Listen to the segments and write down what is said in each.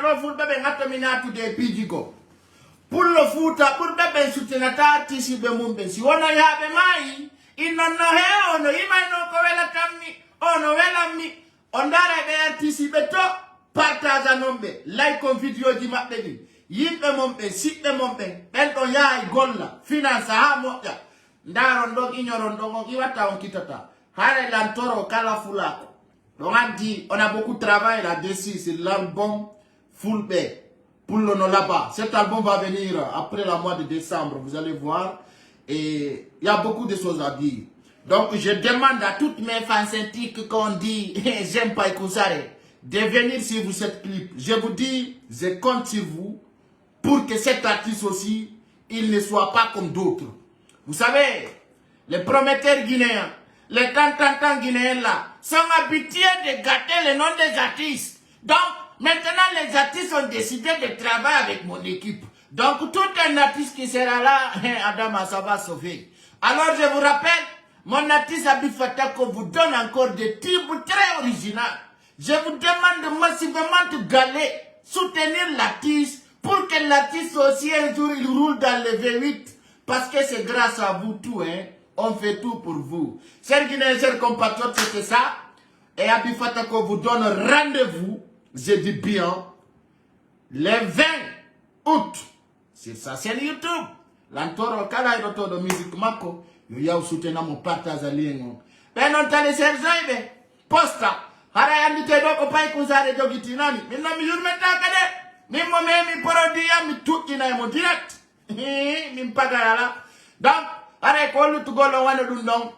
na no ful bebe ngato minatu de pijigo. Pullo futa pur bebe sutenata tisi be mumbe si wono yabe mai inonno he ono imai no ko wela tammi ono wela mi ondare be artisi be to partage nombe like on video di mabbe di yimbe mombe sibbe mombe ben don yaay golla finance ha moja ndaro ndog ignoron ndog iwata on kitata hare lantoro kala fulako donc on a beaucoup de travail là-dessus c'est l'album full bay. Pullo no là-bas. Cet album va venir après le mois de décembre, vous allez voir. Et il y a beaucoup de choses à dire. Donc je demande à toutes mes fans synthétiques qu'on dit j'aime pas Kousare de venir suivre cette clip. Je vous dis, je compte sur vous pour que cet artiste aussi, il ne soit pas comme d'autres. Vous savez, les prometteurs guinéens, les tantantans guinéens là, sont habitués de gâter le nom des artistes. Donc, maintenant, les artistes ont décidé de travailler avec mon équipe. Donc, tout un artiste qui sera là, Adama, ça va sauver. Alors, je vous rappelle, mon artiste Habib Fatako vous donne encore des tubes très originaux. Je vous demande massivement de galer, soutenir l'artiste, pour que l'artiste aussi un jour il roule dans le V8. Parce que c'est grâce à vous tout, hein. On fait tout pour vous. Chers Guinéens, chers compatriotes, c'était ça. Et Habib Fatako vous donne rendez-vous. Je dis bien, le 20 août, c'est sa chaîne YouTube. L'antoro kala iroto de musique mako, yo ya soutena mon partage à liengo. Ben on t'a laissé zoibe, posta, hara yandite doko pai kuzare jogiti nani. Minna mi jurmeta kade, mi mome mi parodia mi tukina mo direct. Mi mpaga yala. Donc, hara kolu tugolo wane dundong.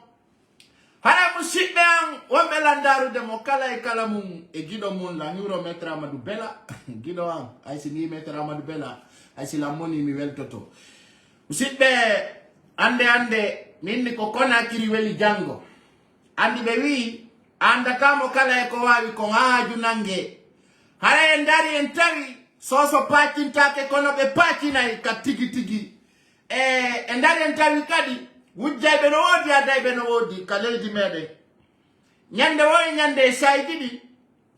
Hara musik yang wamelandaru de mokala e kalamun e gido mun la nuro metra Amadou Bella gido am ay si ni metra Amadou Bella ay si la moni mi wel toto musik be ande minni ko kona kiri weli jango andi be wi anda kamo kala e ko wawi ko haaju nange hara en dari en tawi soso patin take kono be patina e ka tigi en dari en tawi kadi wujjay be no wodi aday be no wodi kaleldi mede nyande woy nyande saydidi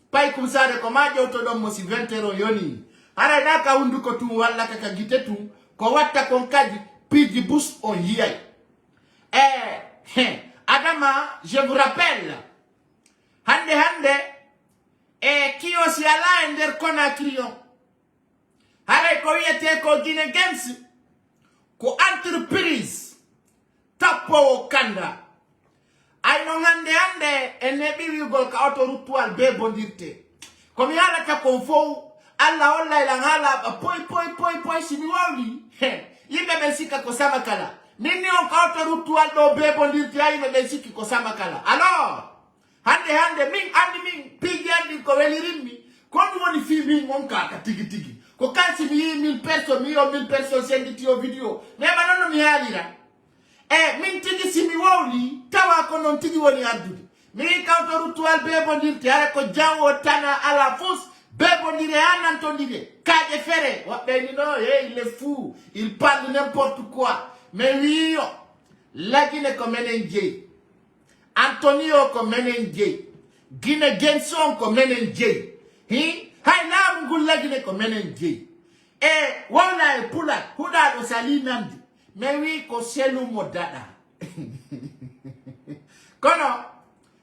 pay kum sare ko majo to dom mo si 20 euro yoni ara daka hundu ko tu walla ka gitetu ko watta kon kadi pidi bus on yiyay Adama, je vous rappelle hande kiyo si ala ender kona kriyon hare ko yete ko Guinea Games ko entreprise tapo kanda ay no hande ene biwi gol ka auto rutual be bondirte komi ala ka konfo alla olla ila ngala poi sini wawli yimbe bensika ko sama kala nini on ka auto rutual do be bondirte ay yimbe bensiki ko sama kala alors hande min pigi andi ko welirimmi kon woni fi min mon ka tigi ko kansi mi 1000 personnes senditi o video ne banono mi halira min tigi simi wawli tawa ko non tigi woni addude mi kawto rutual be bondirte ara ko jango tana ala fous be bondire anantondire kaje fere wabbe ni no il est fou il parle n'importe quoi mais oui la Guinée comme NNJ Antonio comme NNJ Guinea Genson comme NNJ hay na mungul la Guinée comme NNJ wala e pula huda do salinamdi mais oui ko selu modada kono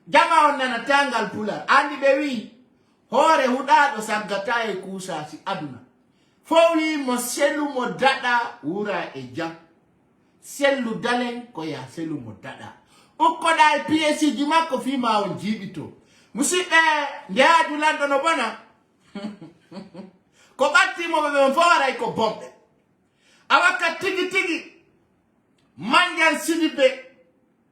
jama on nana tangal pula andi be wi hore hudado sagata e kusa si aduna fo wi mo selu modada ura e jam selu dalen ko ya selu modada uko dai PSC di mako fi ma on jibito musibe ndiadu lando no bona ko batti mo be fora ko bombe awaka tigi manjan sidibe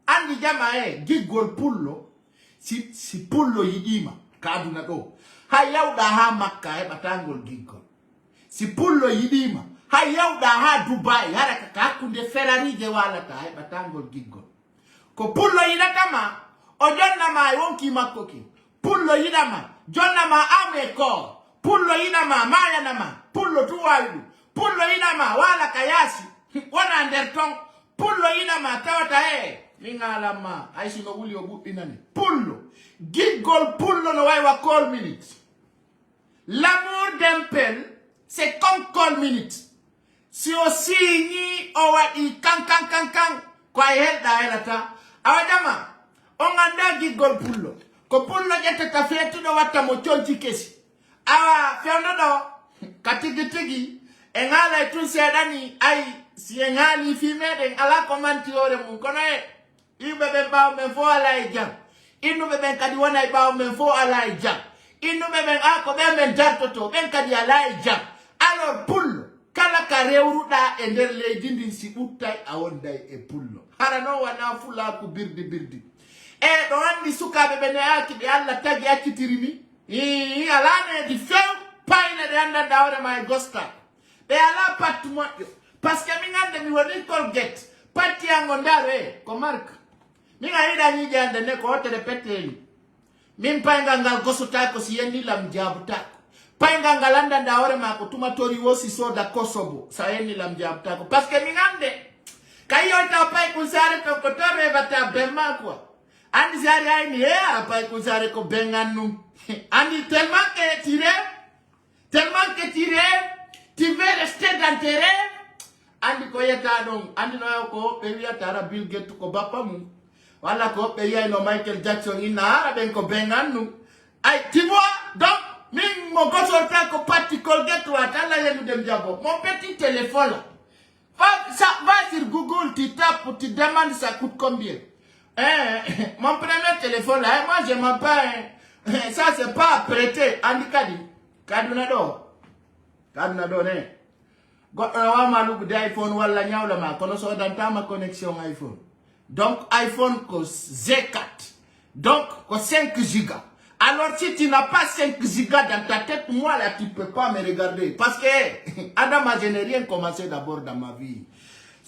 andi jama gigol pullo si pullo yidima kaduna do hayawda ha makka batangol gigol si pullo yidima hayawda ha Dubai haraka kakunde Ferrari je wala ta batangol gigol ko pullo yidama o jonna ma wonki makkoki pullo yidama jonna ma ameko pullo yidama maya nama pullo tuwalu pullo yidama wala kayasi wana anderton pullo yidama tawata mingalama aishi no wuli obu inani pullo gigol pullo no waiwa call minutes L'amour d'un pel, c'est comme call minute. Si aussi ni owadi kan kwa yelda elata. Awadama, onganda gigol pullo. Ko pullo jete tafetu do wata mochonchi kesi. Awa fiono do katigitigi engala itu sedani ai si engali fimede ala komanti ore mun kono e ibebe ba me fo ala ijam. Inu bebe kadi wana ibao me fo ala ijam. Inu bebe ako bebe jartoto ben kadi ala ijam. Alors pullo kala kareuru da ender le dindi si utai awondai e pullo. Harano wana fula ku birdi. E do andi suka bebe ne aki de alla tagi akitirimi. Alane di few paine de anda daure my gosta. Be ala patmo parce que minga de mi woni colgate. Pati angondare ko mark. Minga ida ni jande ne ko hotere peteli. Min painga ngal gosuta ko si yendi lam jabuta. Painga ngalanda daure ma ko tuma tori wosi soda kosobo. Sa yendi lam jabuta ko parce que mingande kayo ta pai kusare to ko tore bata bema quoi. Andi zari ay ni pai kusare ko benganu. Andi tellement que tu veux rester dans tes rêves. Andi ko yeta donc andi no ko pe wiya tara Bill Gates ko bappa mu. Wala ko pe yai no Michael Jackson ina ben ko benganu. Ay tu vois donc min mo go sorta ko parti Colgate wa tala yenu dem jabo. Mon petit téléphone là. Va sur Google, tu tapes, tu demandes ça coûte combien. Mon premier téléphone là, moi je m'en pas. Ça c'est pas prêté. Andi kadi. Kadunado ne. Wa maluku d'iPhone wala nyawla ma kono so danta ma connexion iPhone. Donc iPhone ko Z4. Donc ko 5 gigas. Alors si tu n'as pas 5 gigas dans ta tête, moi là tu peux pas me regarder. Parce que Adam je n'ai rien commencé d'abord dans ma vie.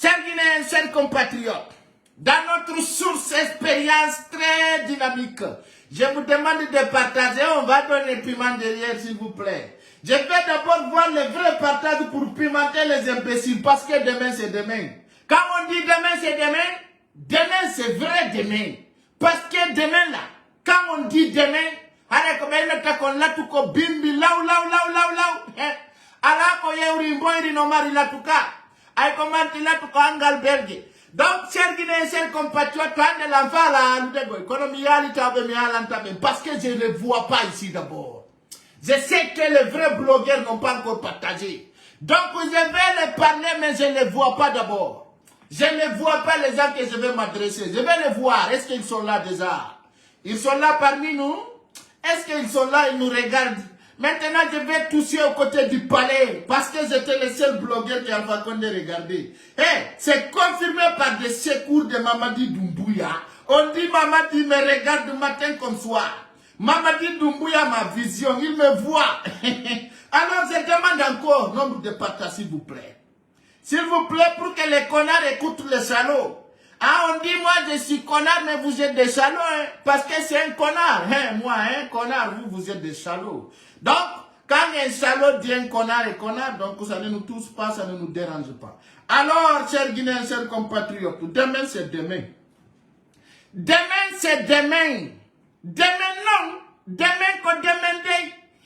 Chers Guinéens, chers compatriotes, dans notre source expérience très dynamique, je vous demande de partager. On va donner le piment derrière s'il vous plaît. Je vais d'abord voir le vrai partage pour pimenter les imbéciles. Parce que demain c'est demain. Quand on dit demain c'est demain, demain c'est vrai demain. Parce que demain là, quand on dit demain, allez comme elle est qu'on l'a tout comme bimbi laou. Alors qu'on y a eu une bonne nomari la tout cas. Aïe comment il a tout angal berge. Donc chers Guinéens, chers compatriotes, quand l'enfant là, nous dégoûte. Parce que je ne le vois pas ici d'abord. Je sais que les vrais blogueurs n'ont pas encore partagé. Donc je vais les parler, mais je ne les vois pas d'abord. Je ne vois pas les gens que je vais m'adresser. Je vais les voir. Est-ce qu'ils sont là déjà? Ils sont là parmi nous? Est-ce qu'ils sont là, ils nous regardent? Maintenant, je vais toucher aux côtés du palais. Parce que j'étais le seul blogueur qui a Condé regarder. C'est confirmé par des secours de Mamadi Doumbouya. On dit Mamadi me regarde matin comme soir. Mamadi Doumbouya, ma vision, il me voit. Alors, je demande encore nombre de partages, s'il vous plaît. S'il vous plaît, pour que les connards écoutent les salauds. Ah, on dit, moi, je suis connard, mais vous êtes des salauds, hein, parce que c'est un connard. Moi, connard, vous êtes des salauds. Donc, quand un salaud dit un connard et connard, donc ça ne nous touche pas, ça ne nous dérange pas. Alors, chers Guinéens, chers compatriotes, demain, c'est demain. Demain, c'est demain. Demain, non. Demain, ko demain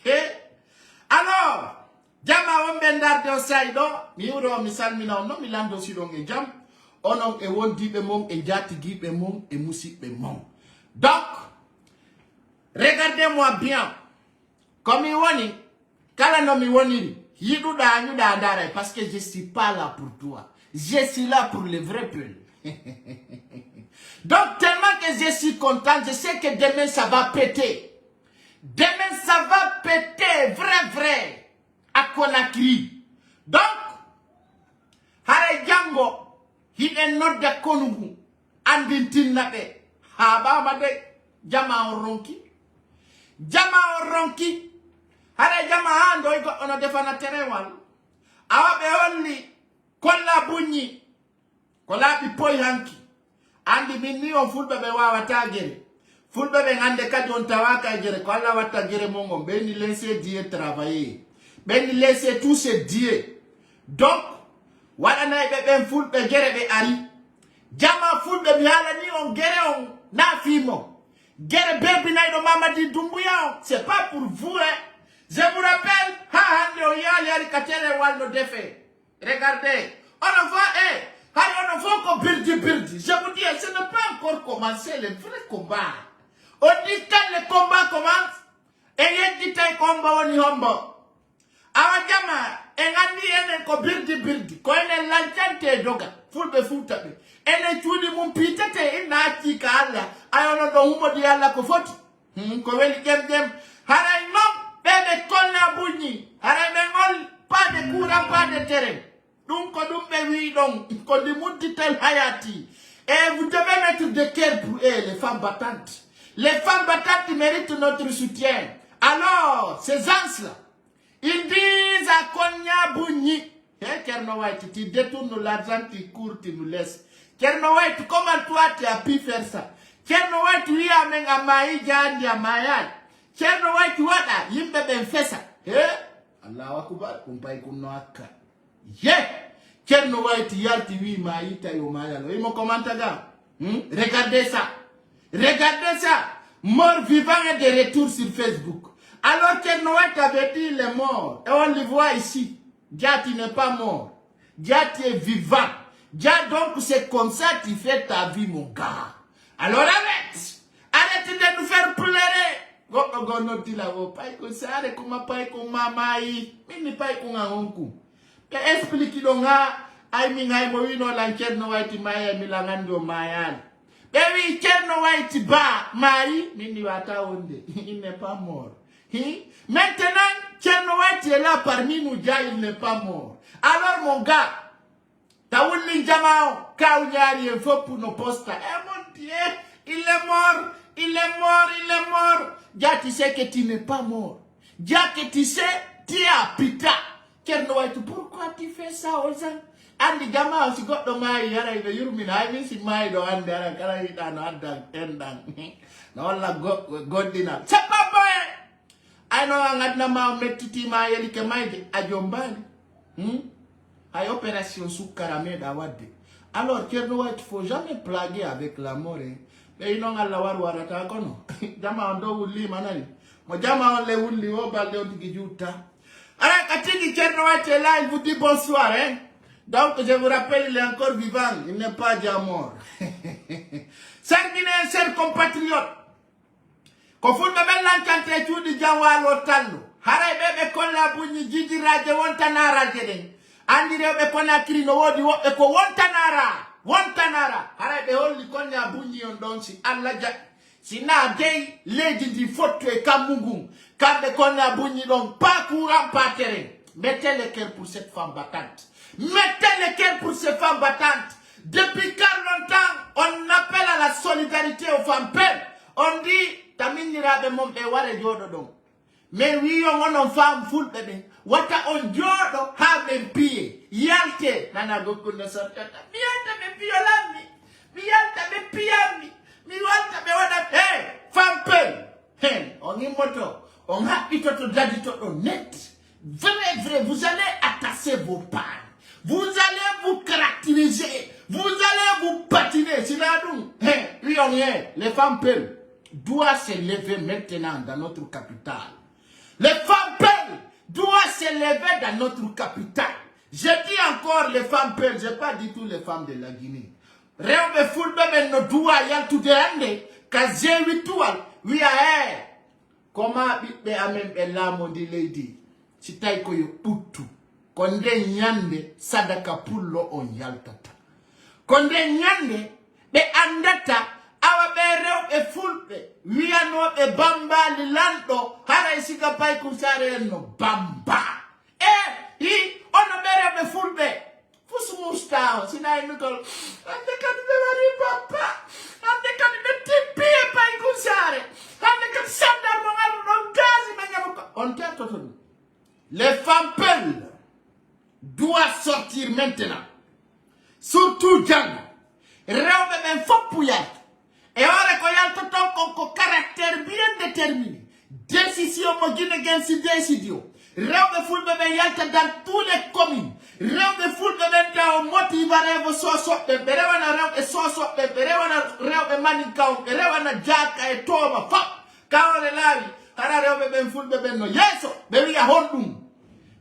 day. Alors, Jama ombendar de osaido, miuro misal mina no milando silong e jam, onon e wondi be mom e jati gi be mom e musi be mom. Donc, regardez-moi bien. Comme il woni, kala no mi woni, yidu da anyu da andare, parce que je suis pas là pour toi. Je suis là pour le vrai peuple. Donc, tellement que je suis content, je sais que demain ça va péter. Demain ça va péter, vrai. À Conakry. Donc, hare jango, hide nodda konugu, andintin nabe, haba made, jama ronki. Jama ronki, hare jama hando iko ono defana terewal. Awabe only, kola bunyi, kola bipoi hanki. Andi minni on fulbebe watagere. Fulbebe ngande kadi on tawaka gere, kola watagere mongo, beni laisser Dieu travailler. Ben laissez tous ces dieux. Donc, wala na ben ful be gere be ari. Jama ful be biala ni on gere on na fimo. Gere bebi na no Mamadi Doumbouya. C'est pas pour vous hein. Je vous rappelle, regardez, on voit qu'on birdi. Je vous dis, ce n'est pas encore commencé le vrai combat. On dit quand le combat commence, et il y a dit un combat on y hombo. Awajama, engandi ene ko birdi, ko ene lanchante doga, fulbe futabe. Ene chudi mumpitete ina atika ala, ayono do humo di ala ko foti. Ko weli gem. Haray nom, bebe konna bunyi. Haray mengol, pas de courant, pas de terrain. Donc, ko di muntitel hayati. Et vous devez mettre de cœur pour eux, les femmes battantes. Les femmes battantes méritent notre soutien. Alors, ces ans-là, ils disent à Konya Bouni, Kerno White, tu détournes l'argent, tu cours, tu nous laisses. Kerno White, comment toi tu as pu faire ça? Kerno White, oui, amenga maï, jandi a mayal. Kerno White, wada, yimbe ben fessa. Allah wakubar, kumpai kunoaka. Kerno White, yalti oui, maï, tayo mayal. Oui, mon commentaire, regardez ça. Regardez ça. Mort vivant et de retour sur Facebook. Alors que Noël avait dit il est mort. Et on le voit ici. Dia, tu n'es pas mort. Dia, tu es vivant. Dia, donc c'est comme ça que tu fais ta vie, mon gars. Alors arrête. Arrête de nous faire pleurer. Baby, Kerno White ba, Maï, Mini Wata Onde, il n'est pas mort. Maintenant, Kerno White est là parmi nous, déjà il n'est pas mort. Alors mon gars, Taouli Jamao, Kaounyari, il faut pour nos postes. Eh mon Dieu, il est mort. Déjà tu sais que tu n'es pas mort. Déjà que tu sais, tu es à pita. Kerno White, pourquoi tu fais ça aux gens? Andi jama si goddo mai yara ibe yurmina ay si mai do ande ara kala ita no adda endang no wala goddina c'est pas bon ay no ngadna ma mettiti ma yeli ke mai de ajombani ay opération soukara me da wadde alors Kerno White faut jamais plaguer avec la mort mais ino ngalla war warata kono jama ndo wulli manali mo jama on le wulli o balde on tigi jutta ara katigi Kerno White là il vous dit bonsoir Donc, je vous rappelle, il est encore vivant, il n'est pas déjà mort. Sanguinaire, chers compatriotes, quand vous me l'enchanté tout de Jawalo Talo, Haray bebe kola bunyi jiji raje wontanara jeden. Andire be kona krino wodi wo eko wontanara. Haray be holli konya bunyi ondonsi alla ja. Sina gay lady di foto e kamungu. Kande konya bunyi don pas courant pas terrain. Mettez le cœur pour cette femme battante. Mettez le cœur pour ces femmes battantes. Depuis 40 ans, on appelle à la solidarité aux femmes pelles. On dit, Taminira be mon be ware jodo don. Mais oui, on a femme full bébé. Wata on jodo ha be pie. Yalte nana gokunda sartata. Miyalta be violami. Miyalta be piami. Miyalta be wada. Hey, femme pelle. Hey, on y moto. On a itoto dadito net. Vrai, vous allez attacher vos pannes. Vous allez vous caractériser. Vous allez vous patiner. C'est là nous. Oui, on y est. Les femmes pelles doivent se lever maintenant dans notre capitale. Les femmes pelles doivent se lever dans notre capitale. Je dis encore les femmes pelles. Je n'ai pas dit toutes les femmes de la Guinée. Réobe fulbe no doua yal tout de ande. Kaze witual. Oui, comment be amen bella mondi lady. Si taille ko yo putu. Konde nyande sadaka pullo on yaltata. Konde nyande be andata awa be rew e fulbe wiano e bamba lilando hara isika pay kusare no bamba hi ono be rew e fulbe fusu musta sinay nukol ande kan be wari papa ande kan be tipi e pay kusare ande kan sandar mo ngalu no gazi manyamuko on tertoton. Les femmes pelles doivent sortir maintenant. Surtout Django. Réoube même faux pouillard. Et on reconnaît tout ton caractère bien déterminé. Décision mo guine gen si décision. Réoube foule bébé yalta dans tous les communes. Réoube foule bébé dans motive réoube so bébé réoube réoube so bébé réoube manika réoube jaka et toma fop. Quand on est là, Harare bebe full bebe no yeso bewi ya hondum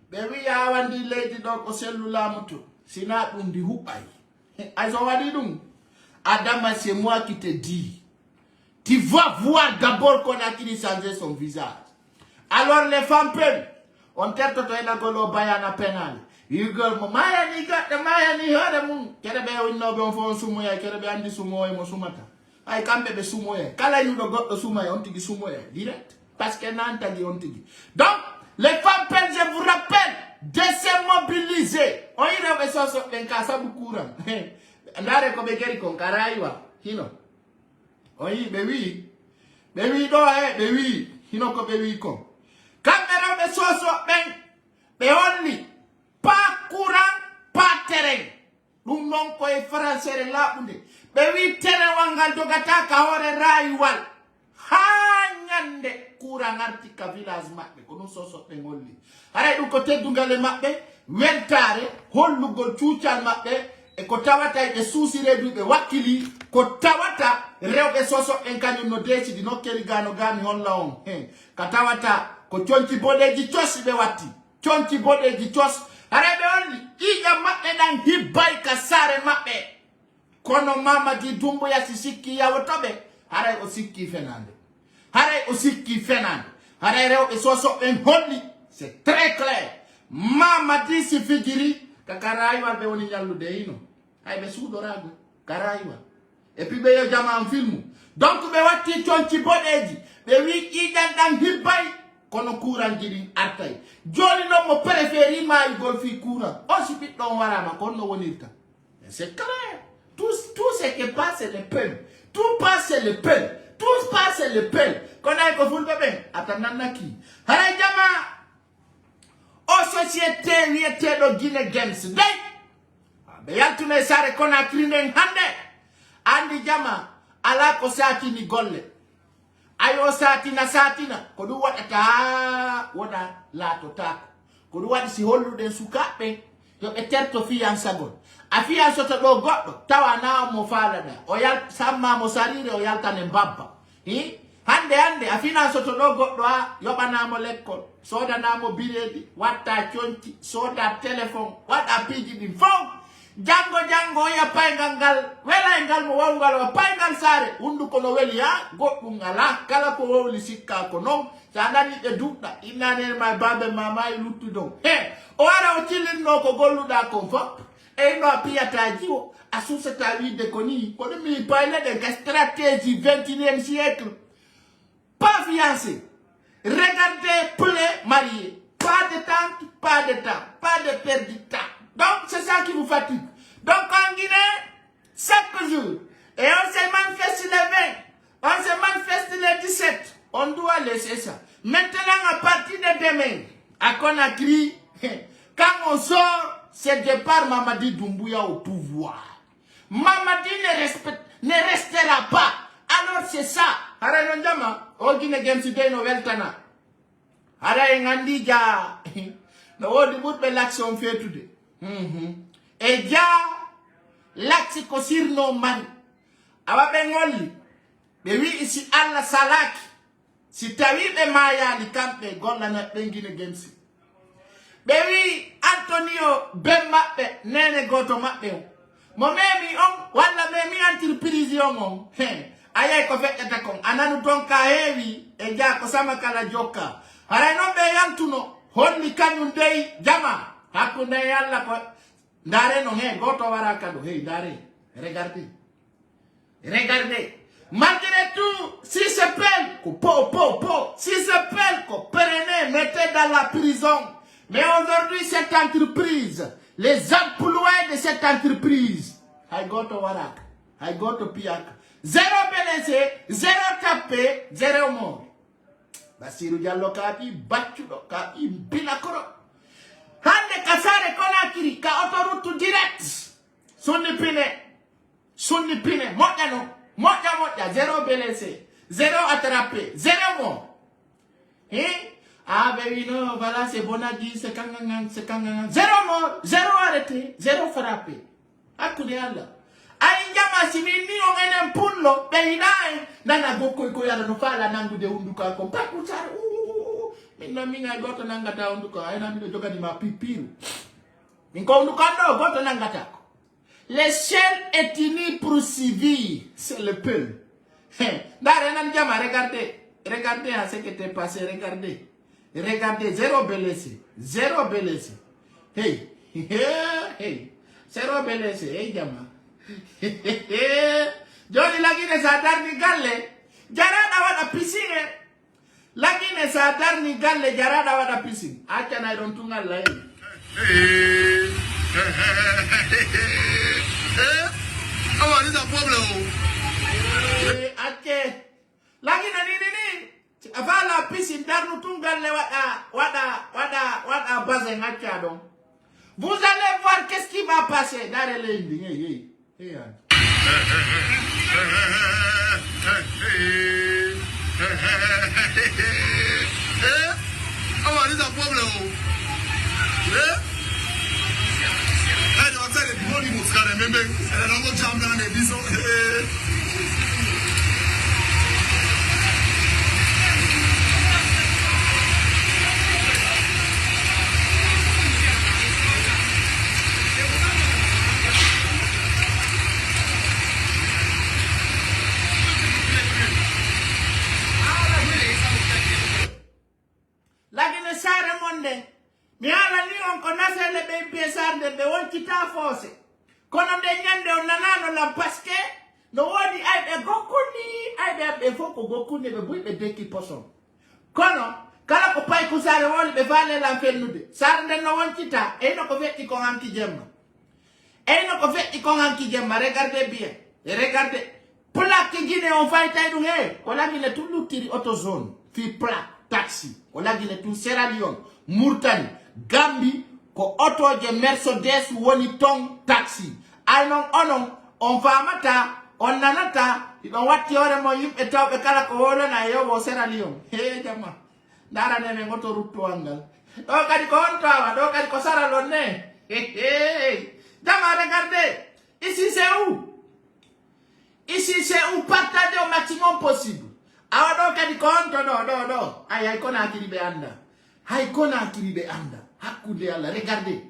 bewi ya wandi lady do ko cellula mutu sina dum di hubay ay so wadi dum Adama c'est moi qui te dis tu vas voir d'abord qu'on a qui changer son visage alors les femmes peuvent on tête to ena golo bayana penal you girl mo maya ni hore mun kere be wonno be on fo sumo ya kere be andi sumo e mo sumata ay kambe be sumo ya kala yu do goddo sumo ya on tigi sumo ya direct parce que nanta di on tigi donc les femmes peuvent je vous rappelle de se mobiliser on ira be so ben kasa bukura ndare ko be geri kon karaiwa hino oyi be wi do be wi hino ko be wi ko kamera be so ben be only pas courant pas terrain dum non ko e français la bunde be wi terrain wangal to gata ka hore raiwal ha nyande courant artika village mabbe ko non so be ngolli ara dum ko teddungale mabbe weltare hollugol cuucal mabbe e ko tawata e suusire duɓe wakkili ko tawata rewɓe soso en kañum no decidi nokkeli gano gami holla on ka tawata ko conci boɗeji cos ɓe watti conci boɗeji cos hareɓe onni ƴiƴam maɓɓe ɗan hibbay ka saare maɓɓe kono Mamadi Doumbouya si sikki yawotoɓe haray o sikki fenande haray rewɓe soso ɓen holli c'est très clair Mamadi si fijiri kaka rayuwal be woni nyallude hino ay be suudorago karayuwa et puis be yo jama en film donc be watti cionci bodeji be wi idan dan hibbay kono courant jidi artay joli no mo préféri ma gol fi courant o si bit don warama kono wonirta c'est clair tout ce qui passe c'est le peuple tout passe le peuple kono ay ko ful bebe atananaki haray jama o société wiete do Guinée Games dey be yaltune sare Conakry nden hande andi jama ala ko sati ni golle ayo satina ko du wadata wona lato tako ko du wadi si hollude sukabe yo be terto fiançagol a fiançoto do goddo tawana mo falada o yal samma mo sarire o yaltane mbabba hande a fiançoto do goddo a yobanamo lekkol sodanamo biredi watta cionci soda téléphone wada piji din fo jango ya payngal wela ngal mo wangal payngal sare hundu ko no weli ha goddum ngala kala ko wowli sikka ko non sandani be dudda inane ma babe mama luttudo o ara o cillinno ko golluda ko fop e no piyata jiwo asusata wide ko ni ko mi payle de stratégie 21e siècle pas fiancé regardez poulet marié pas de temps pas de perte de temps. Donc c'est ça qui vous fatigue. Donc en Guinée, chaque jour, et on se manifeste le 20, on se manifeste le 17, on doit laisser ça. Maintenant, à partir de demain, à Conakry, quand on sort, c'est de par Mamadi Doumbouya au pouvoir. Mamadi ne restera pas. Alors c'est ça. Hara njama, o Guinée Games Day no weltana. Hara ngandi ja. No wodi mutbe l'action fait today. Et ja l'axe ko sirno man. Aba bengoli. Be wi isi alla salaki. Si tawi be maya li kampe golla na Guinée Games. Be wi Antonio Bembappe nene goto mabbe. Mo memi on wala memi entreprise on. Ayay ko fekkata kon ananu ton ka hewi e ja ko sama kala jokka haray non be yantuno honni kanyum dey jama hakkunde yalla ko ndare no he goto wara kado hey ndare regardez malgré tout si se pelle ko si se pelle ko prenez mettez dans la prison mais aujourd'hui cette entreprise les employés de cette entreprise hay goto wara hay goto piaka. Zéro blessé, zéro tapé, zéro mort. Bassirou Diallo kapi, Bachudo kapi, Bilakoro. Hande kasare Conakry, ka autoroute direct. Sunni pine, moja, zéro blessé, zéro attrapé, zéro mort. Ah ben oui, non, voilà, c'est Bonagui, c'est Kangangang. Zéro mort, zéro arrêté, zéro frappé. Akoude Allah. Aïe, njama simini ongene mpullo behidae nana goko yala no fala nangu de unduka ko pakuchar minno minga goto nangata unduka ayna mi joga di mapipiru minko unduka do goto nangata le ciel est uni pour civil c'est le peuple dare nan jama regardez à ce qui t'est passé regardez zéro blessé hey zéro blessé hey jama Joni lagine sa darni galle jarada wada pisine lagine sa darni galle jarada wada pisine acha na don tungal lay What is a problem? Ache lagine ni avala pisine darnu tungal le wada bazen acha donc vous allez voir qu'est-ce qui va passer dans les lignes hey What is a problem? I don't say the body must carry me, and I don't go jam down the biso. mi ala ni on konase le be pesande be won kita force kono de nyande on nanano la paske no wodi ay be gokuni ay be foko gokuni be buy be deki poson kono kala ko pay ku sare wol be vale la fennude sarde no won kita e no ko vetti ko anki jemma regardez bien regardez plaque guiné on fay tay dum he ko la gine tout lutiri autozone fi plaque taxi ko la gine tout Sierra Leone Mauritanie Gambie ko auto je Mercedes woni ton taxi aynon onon on famata on nanata idon watti hore mo yimbe tawbe kala ko wolo na yo wo Sierra Leone he jama dara ne ngoto rutto angal do kadi ko on tawa do kadi ko Sierra Leone jama regardez ici c'est où partager au maximum possible awa do kadi ko on to do ay kona akiribe anda Hakude Allah, regardez.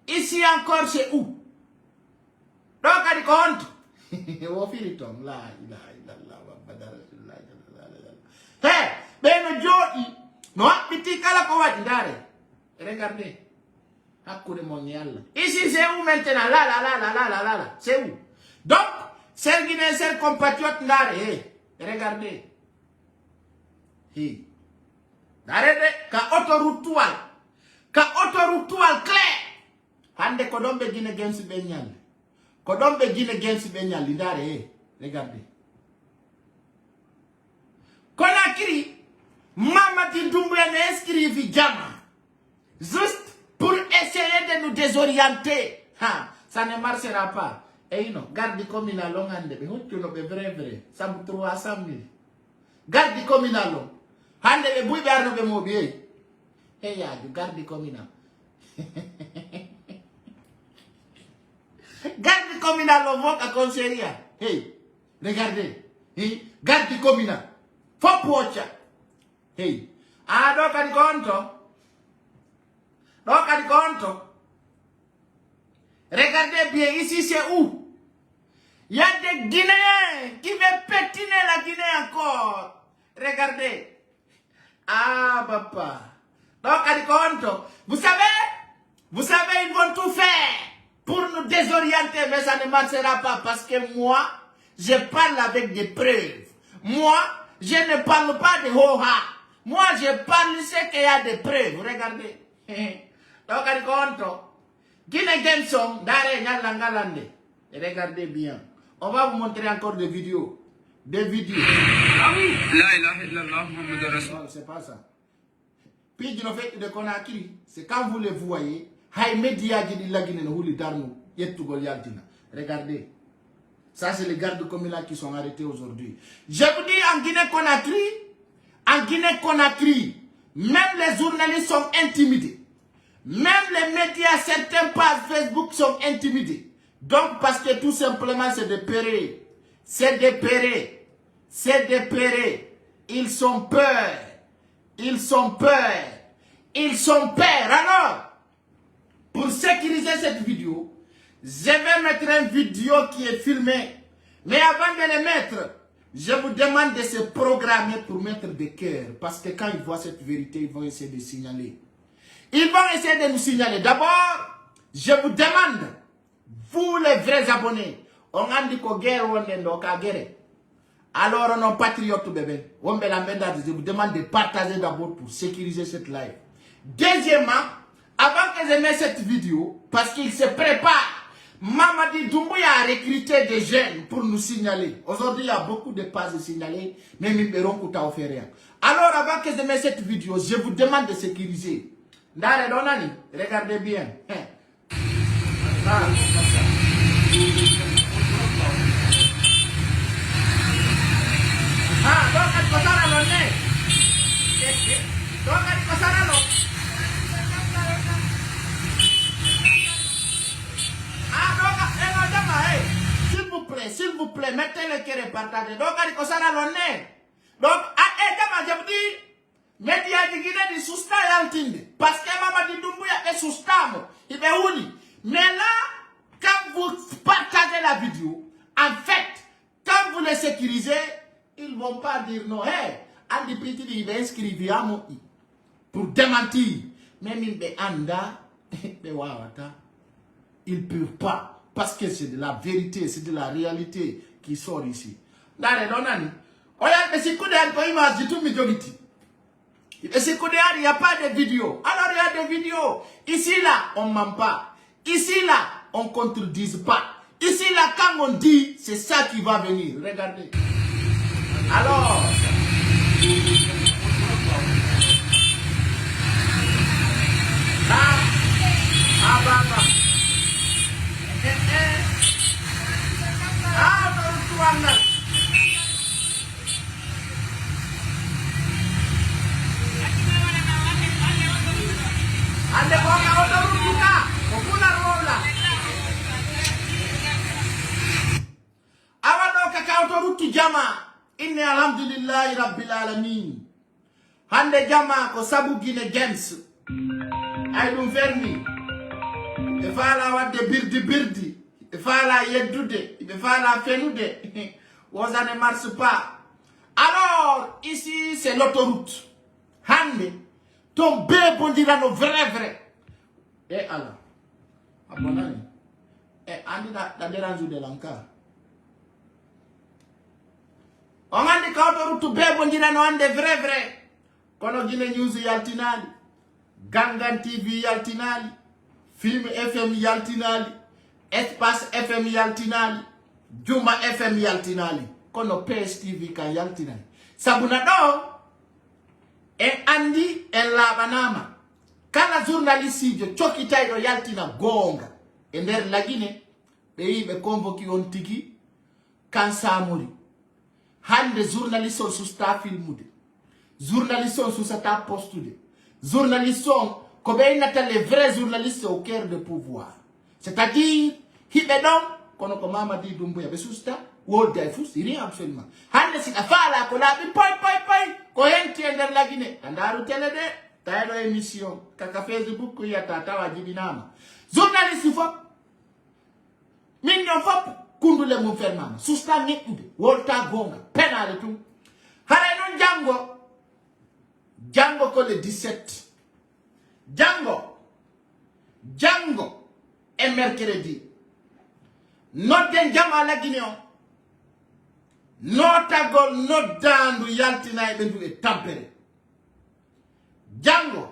Ici encore c'est où? Donc à compte. La ilaha illallah wa badar rasulullah. Hey, ben jodi. No apiti kala ko wadi dare. Regardez. Hakude mon Allah. Ici c'est où maintenant? Là. C'est où? Donc, c'est Guinéen, c'est compatriote dare. Regardez. Darede ka autoroute clair hande ko dombe Guinée gens be nyal ko dombe Guinée gens be nyal ndare regardez Conakry Mamadi Doumbouya ne inscrit jama juste pour essayer de nous désorienter ça ne marchera pas et non garde communal longande be hoccuno be vrai ça me 300 000 garde communal long hande be buybe arno be mobi ya du garde communal garde communal lo voka conseria regardez garde communal faut pocha do kadi conto regardez bien ici c'est où il y a des Guinéens qui veulent pétiner la Guinée encore regardez papa. Donc, à compte, vous savez, ils vont tout faire pour nous désorienter, mais ça ne marchera pas parce que moi, je parle avec des preuves. Moi, je ne parle pas de ho-ha. Moi, je parle ce qu'il y a des preuves. Regardez. Donc, à compte, Guinée Genson, Dare Nyalangalande. Regardez bien. On va vous montrer encore des vidéos. Ah oui. La ilaha illallah Muhammad Rasul. C'est pas ça. Puis du fait de Conakry, c'est quand vous le voyez, hay média di la Guinée no huli darnu yettugol yaltina. Regardez. Ça c'est les gardes communaux qui sont arrêtés aujourd'hui. Je vous dis en Guinée-Conakry, même les journalistes sont intimidés. Même les médias, certains pages Facebook sont intimidés. Donc, parce que tout simplement, c'est des pérés. C'est des pérés. C'est des pérés. Ils sont peur. Ils sont peur. Ils sont peur. Alors, pour sécuriser cette vidéo, je vais mettre une vidéo qui est filmée. Mais avant de le mettre, je vous demande de se programmer pour mettre des cœurs. Parce que quand ils voient cette vérité, ils vont essayer de signaler. Ils vont essayer de nous signaler. D'abord, je vous demande, vous les vrais abonnés, on a dit que guerre on est donc à guerre. Alors on est patriote bébé. Je vous demande de partager d'abord pour sécuriser cette live. Deuxièmement, avant que je mette cette vidéo, parce qu'il se prépare, Mamadi Doumbouya a recruté des jeunes pour nous signaler. Aujourd'hui, il y a beaucoup de pages de signaler, mais Mimberon Kouta offert rien. Alors, avant que je mette cette vidéo, je vous demande de sécuriser. Ndare Donani, regardez bien. Ah, donc, elle passe à l'honneur. Donc, elle passe à l'honneur. S'il vous plaît, mettez le cœur et partagez. Donc, il faut ça dans l'honneur. Donc, je vous dis, mettez à Guinée du soustan et altinde. Parce que Mamadi Doumbouya est soustan. Il est uni. Mais là, quand vous partagez la vidéo, en fait, quand vous les sécurisez, ils ne vont pas dire non. Hey, Andi Petit, il va inscrire à mon i. Pour démentir. Même il est anda, ils ne peuvent pas. Parce que c'est de la vérité, c'est de la réalité qui sort ici. Il n'y a pas de vidéo. Alors il y a des vidéos. Ici là, on ne ment pas. Ici là, on ne contredise pas. Ici là, quand on dit, c'est ça qui va venir. Regardez. Alors. Jama inni alhamdulillahi rabbil alamin hande jama ko sabu Guinée Games ay dum fermi e fala wadde birdi e fala yeddude e fala fenude ça ne marche pas. Alors ici c'est l'autoroute hande ton bébé dira no vrai et alors abonani e andi da dérange de l'encar. On a dit qu'autoroute bebo ndina no ande vrai. Kono Guinée News yaltinali, Gangan TV yaltinali, Film FM yaltinali, Espace FM yaltinali, Juma FM yaltinali, kono PS TV kan yaltinali. Sabuna do, en andi en labanama. Kala journaliste je chokitaido yaltina gonga. E nder la Guinée, be convoqué on tigi kan samuri. Hande journaliste on sous sta filmude. Journaliste on sous ta postude. Journaliste on comme les vrais journalistes au cœur de pouvoir. C'est-à-dire, hibedon kono ko Mamadi Doumbouya be sous sta world difus rien absolument. Hande si afala ko la bi poi ko henti ender la Guinée. Tandaru télé de taydo émission kaka Facebook ko yata tawa jibinama. Journaliste fop minno fop kundule mu fermama susta nekude wolta gonga penale tout hare non jango ko le 17 jango et mercredi noden jama la Guinée notagol noddandu yaltina e bendu e tampere jango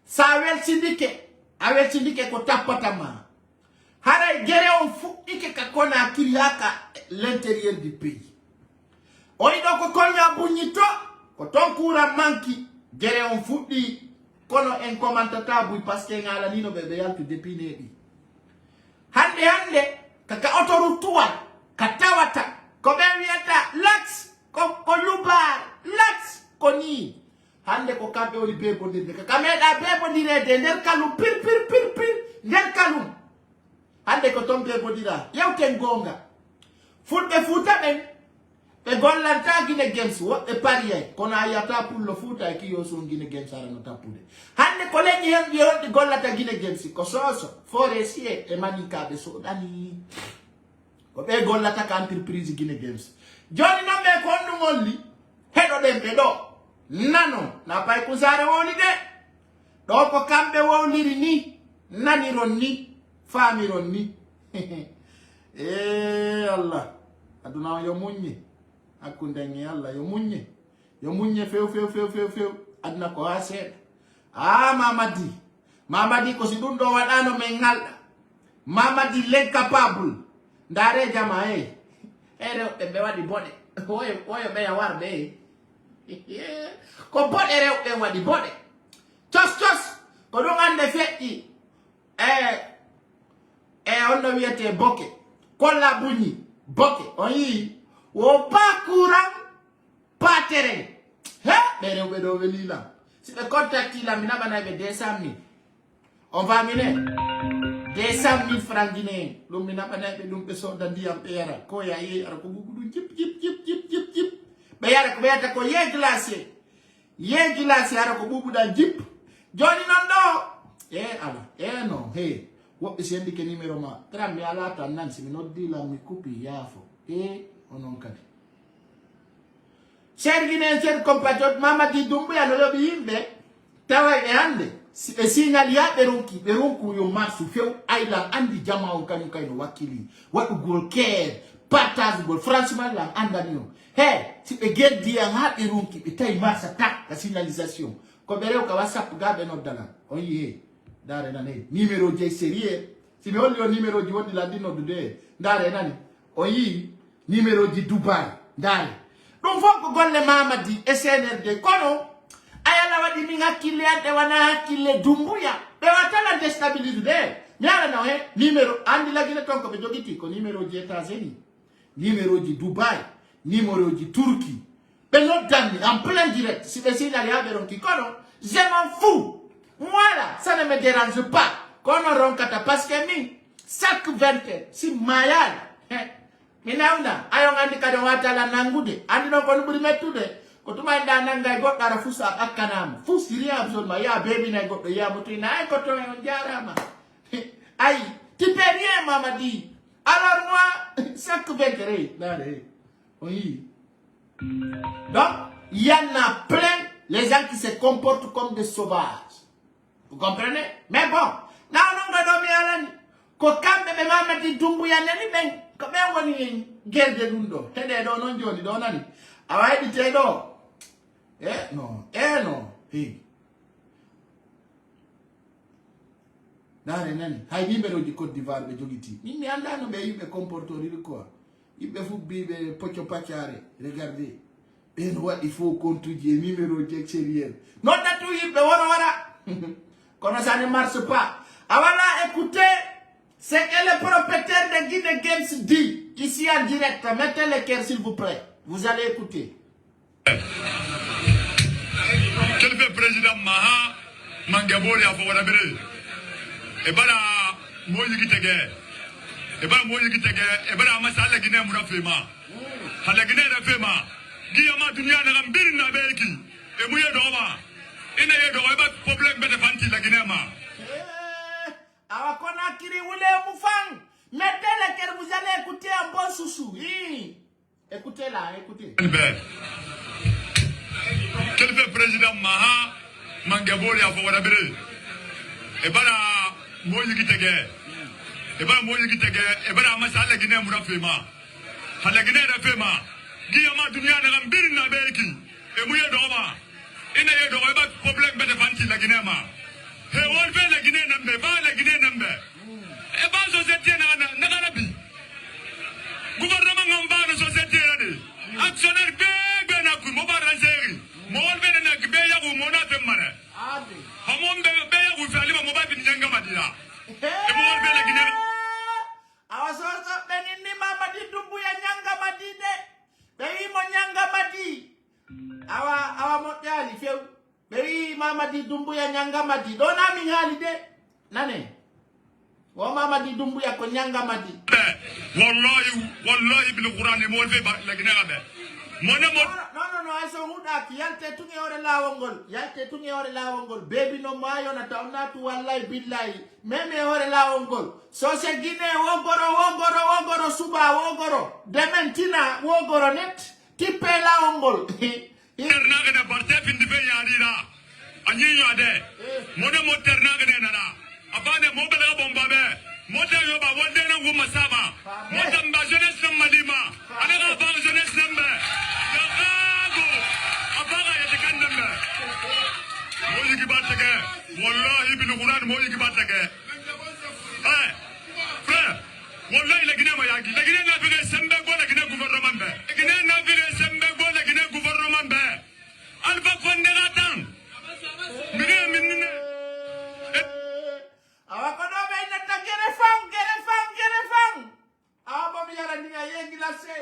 sa wel sindike ko tapatama. Hare gere on fuki ke kakona kiriaka l'intérieur du pays. Oido ko konya bunyito ko tonkura manki gere on fuki kono en commentateur bu parce que ngala nino bebe yaltu depuis nebi. Hande kaka autorutua katawata ko be wiata lax ko lubar lax ko ni hande ko kambe oli be bondire kaka meda be bondire de nder kalum pir nder kalum. Hande ko tombe bodira yaw ten gonga fulbe futa ben be gollanta Guinea Games wo e pariye kono ayata pour le futa ki yo so Guinea Games ara no tapude hande ko lenyi hen di hon gollata Guinea Games ko soso foresie e manika be so dani ko be gollata ka entreprise Guinea Games joni no be ko ndu ngolli hedo den be do nano na pay ko sare woni de do ko kambe woniri ni naniron ni famiron ni Allah aduna yo munyi akundangi Allah yo munye few aduna ko ase mamadi ko sidundo wadano mengal mamadi l'incapable ndare jama ere be wadi bode oyo be ya warde ko bode re be wadi bode tos ko do ngande fetti ono wiete boke kolla bunyi boke oyi wo pakura patere bere do velila si be contacti la mina bana be 200 000 on va miner 200 000 francs guinéens lo mina bana be dum be so dandi am era ko ya yi ara ko gudu jip be yara ko be ta ko ye glacier ara ko bubu da jip joni non do ala no wo be sendi ke numero ma tra mi ala ta nan si mi noddi la mi kupi yafo onon kadi Sergine ser compatriot Mamadi Doumbouya no yobi yimbe tawa e hande e signal ya berunku yo marsu few aylan andi jama on kanu kayno wakili wadu gol care partage gol franchement la andani yo si be geddi en ha berunki be tay marsa tak la signalisation ko berew ka whatsapp gabe no dala on yi dare nane numéro je sérieux si be holli o numéro di wodi la dino de dare nani o yi numéro di Dubai dare don foko golle Mamadi e CNRD kono ayala wadi mi hakkille ande wana hakkille Doumbouya be watala destabiliser de nyala no numéro andi la gine tonko be jogiti ko numéro di États-Unis numéro di Dubai numéro di Turquie be noddani en plein direct si be signal ya beron ki kono je m'en fous moi là ça ne me dérange pas kono ronkata parce que mi chaque 20 si mayal minauna ayo ngandi kado watala nangude andi no kono buri metude ko tuma nda nanga goddo ara fusa akkanam fusiri absolument ya baby na goddo ya mutina ay ko to on jarama ay tu peux rien Mamadi alors moi chaque 20 dare oui donc il y en a plein les gens qui se comportent comme des sauvages vous comprenez mais bon na non do mi alani ko kambe be Mamadi Doumbouya nani ben ko be woni gerde dundo tede do non joni do nani awaydi te do no nare nani hay numéro di Côte d'Ivoire be jogiti mi anda no be yimbe comportori quoi yimbe fu bibe poccio pacciare regardez il faut contribuer numéro di extérieur non da tout yimbe wara kono ça ne marche pas awala écoutez ce que le propriétaire de Guinea Games dit ici en direct. Mettez le cœur s'il vous plaît. Vous allez écouter. Quel fait président Maha Mangaboli a fait Wanabere? Et bien là, moi je dis que et bien là, ma salle Guinée m'a fait ma. La Guinée a fait ma. Guillaume Dunia n'a pas bien na beki. Et moi je dois. Il n'y a pas de problème de fanti la Guinée ma. Awakona kiri wule mufang. Mettez le cœur, vous allez écouter un bon soussou. Écoutez là, écoutez. Quel fait président Maha Mangaboli a fait Wanabere? Et bien là, moi je dis que et bien moi je dis que et bien là, ma salle Guinée m'a fait ma. La Guinée a fait ma. Guillaume Dunia n'a pas bien na beki. Et moi je dois. Il n'y a pas de problème de fanti la Guinée ma. Et on fait la Guinée nambe, pas la Guinée nambe. Et pas société na garabi. Gouvernement ngamba na société ade. Actionnaire be na ku mo ba ranseri. Mo on be na be ya ku mo na temane. Ade. Hamon be ya ku fali mo ba bin janga madina. E mo on be la Guinée. Awasoso benini Mamadi Doumbouya nyanga madide. Be mo nyanga madi. Awa mo yali feu. Be Mamadi Doumbouya nyanga madi. Dona mi ngali de. Nane. Wa mama di Dumbuya ko nyanga madi. Wallahi bil Quran mo fe ba la gina be. No, I saw Hudak. Yalte tungi ore lawongol. Baby no mayo na tauna tu wallahi billahi. Meme ore lawongol. So se gine wogoro suba wogoro. Dementina wogoro net. Tipe lawongol. Terna gana barte fin dibe yarira. Anyi yade. Mona mo terna gana nana. Abane mo bela bomba be. Mota yoba wonde na wuma sama. Mota mba jeunesse na malima. Ana ba jeunesse nambe. Moyi kibatake, wallahi bil Quran moyi kibatake. Eh, frère, wallahi la Guinée mayagi, la Guinée na vire sembe go la Guinée gouvernement be. La Guinée na vire sembe go la Guinée gouvernement be. Alpha Condé ratan. Minne. Awa kono be na tangere fang. Awa bo mi yara ninga yengi la se.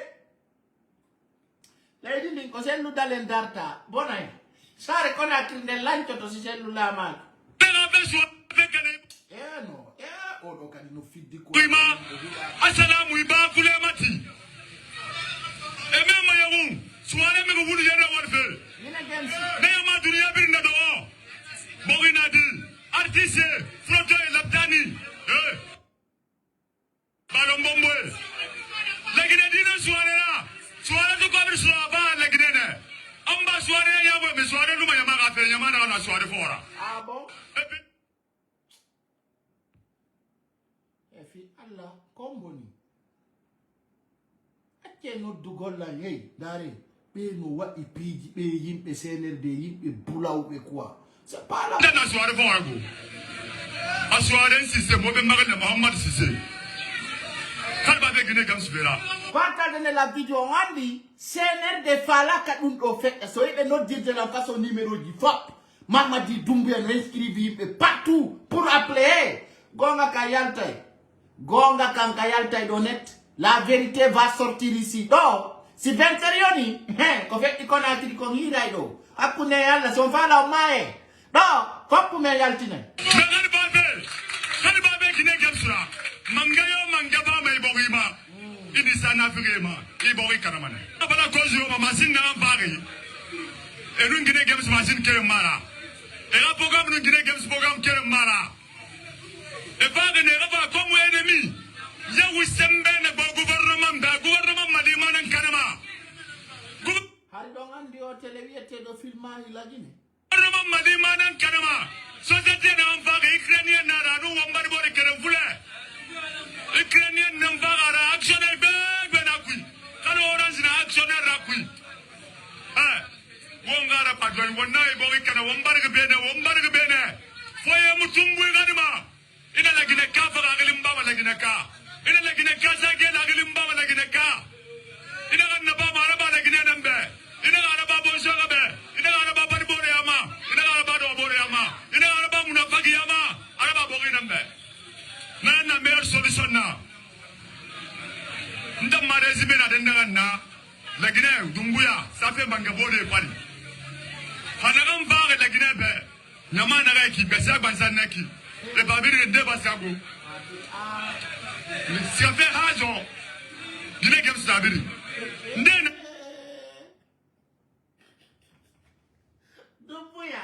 Lady din ko selu dalen darta. Bonay. Sare kona kinde lancho to si cellula man. Tena beso fekane. No. Odo kadi no fiddi ko. Kuima. Assalamu iba kule mati. Emema yawu. Suare me wulu yara warfe. Nina games. Ne ma dunia birna do. Bogina di. Artiste, Froto et Laptani. Ballon bombe. La Guinée dina suare la. Suare to ko bir suaba la Guinée. Amba soirée yabo me soirée luma yama ka fe yama na soirée fora. Ah bon? Efi Allah komboni. Ake no dugola hey dare be no wa ipiji be yimbe CNRD yimbe bulaw be quoi. C'est pas là. Na soirée fora go. A soirée Cissé mo be magale Mohamed Cissé. Kalba be Guinée comme spera. Partagez la vidéo on dit CNRD fala ka dum do fait so ibe no dire la façon numéro du FOP Mamadi Doumbouya no inscrire partout pour appeler gonga kayaltay donet la vérité va sortir ici donc si 20 yoni ko fait ikona kiri ko ngira do akune yalla so fala o mae donc FOP me yaltine Kali babe Guinée comme sura mangayo mangaba mai bogima ini sana firema ibori kanamane abala kozi yo machine na bari enu Guinée Games machine kere mara era programme nu Guinée Games programme kere mara e bari ne raba comme ennemi ya wisembe ne gouvernement malima nan kanama hari don andi o televiete do filma ilagine gouvernement malima nan kanama société na bari ukrainien na ranu wambari bori kere fule Ukrainien n'envara actionnaire benakui. Quand orange na actionnaire rakui. Wongara padwan wonai bogi kana wombarga bene. Foye mutumbu ganima. Ina la Guinée ka fa galimba wala Guinée ka. Ina la Guinée ka sa ge la galimba wala Guinée ka. Ina ganna ba mara ba la Guinée nambe. Ina ganna ba bonso gabe. Ina ganna ba bari bore yama. Ina ganna ba do bore yama. Ina ganna ba munafaki yama. Ara ba bogi nambe. Na meilleure solution na ndam résumé na denga na la Guinée Doumbouya ça fait mangabode pali hanagam vague la Guinée be nyama na ga ki be sa banza naki le babiri de basago ça fait hajo Guinée Games sabiri ndena Doumbouya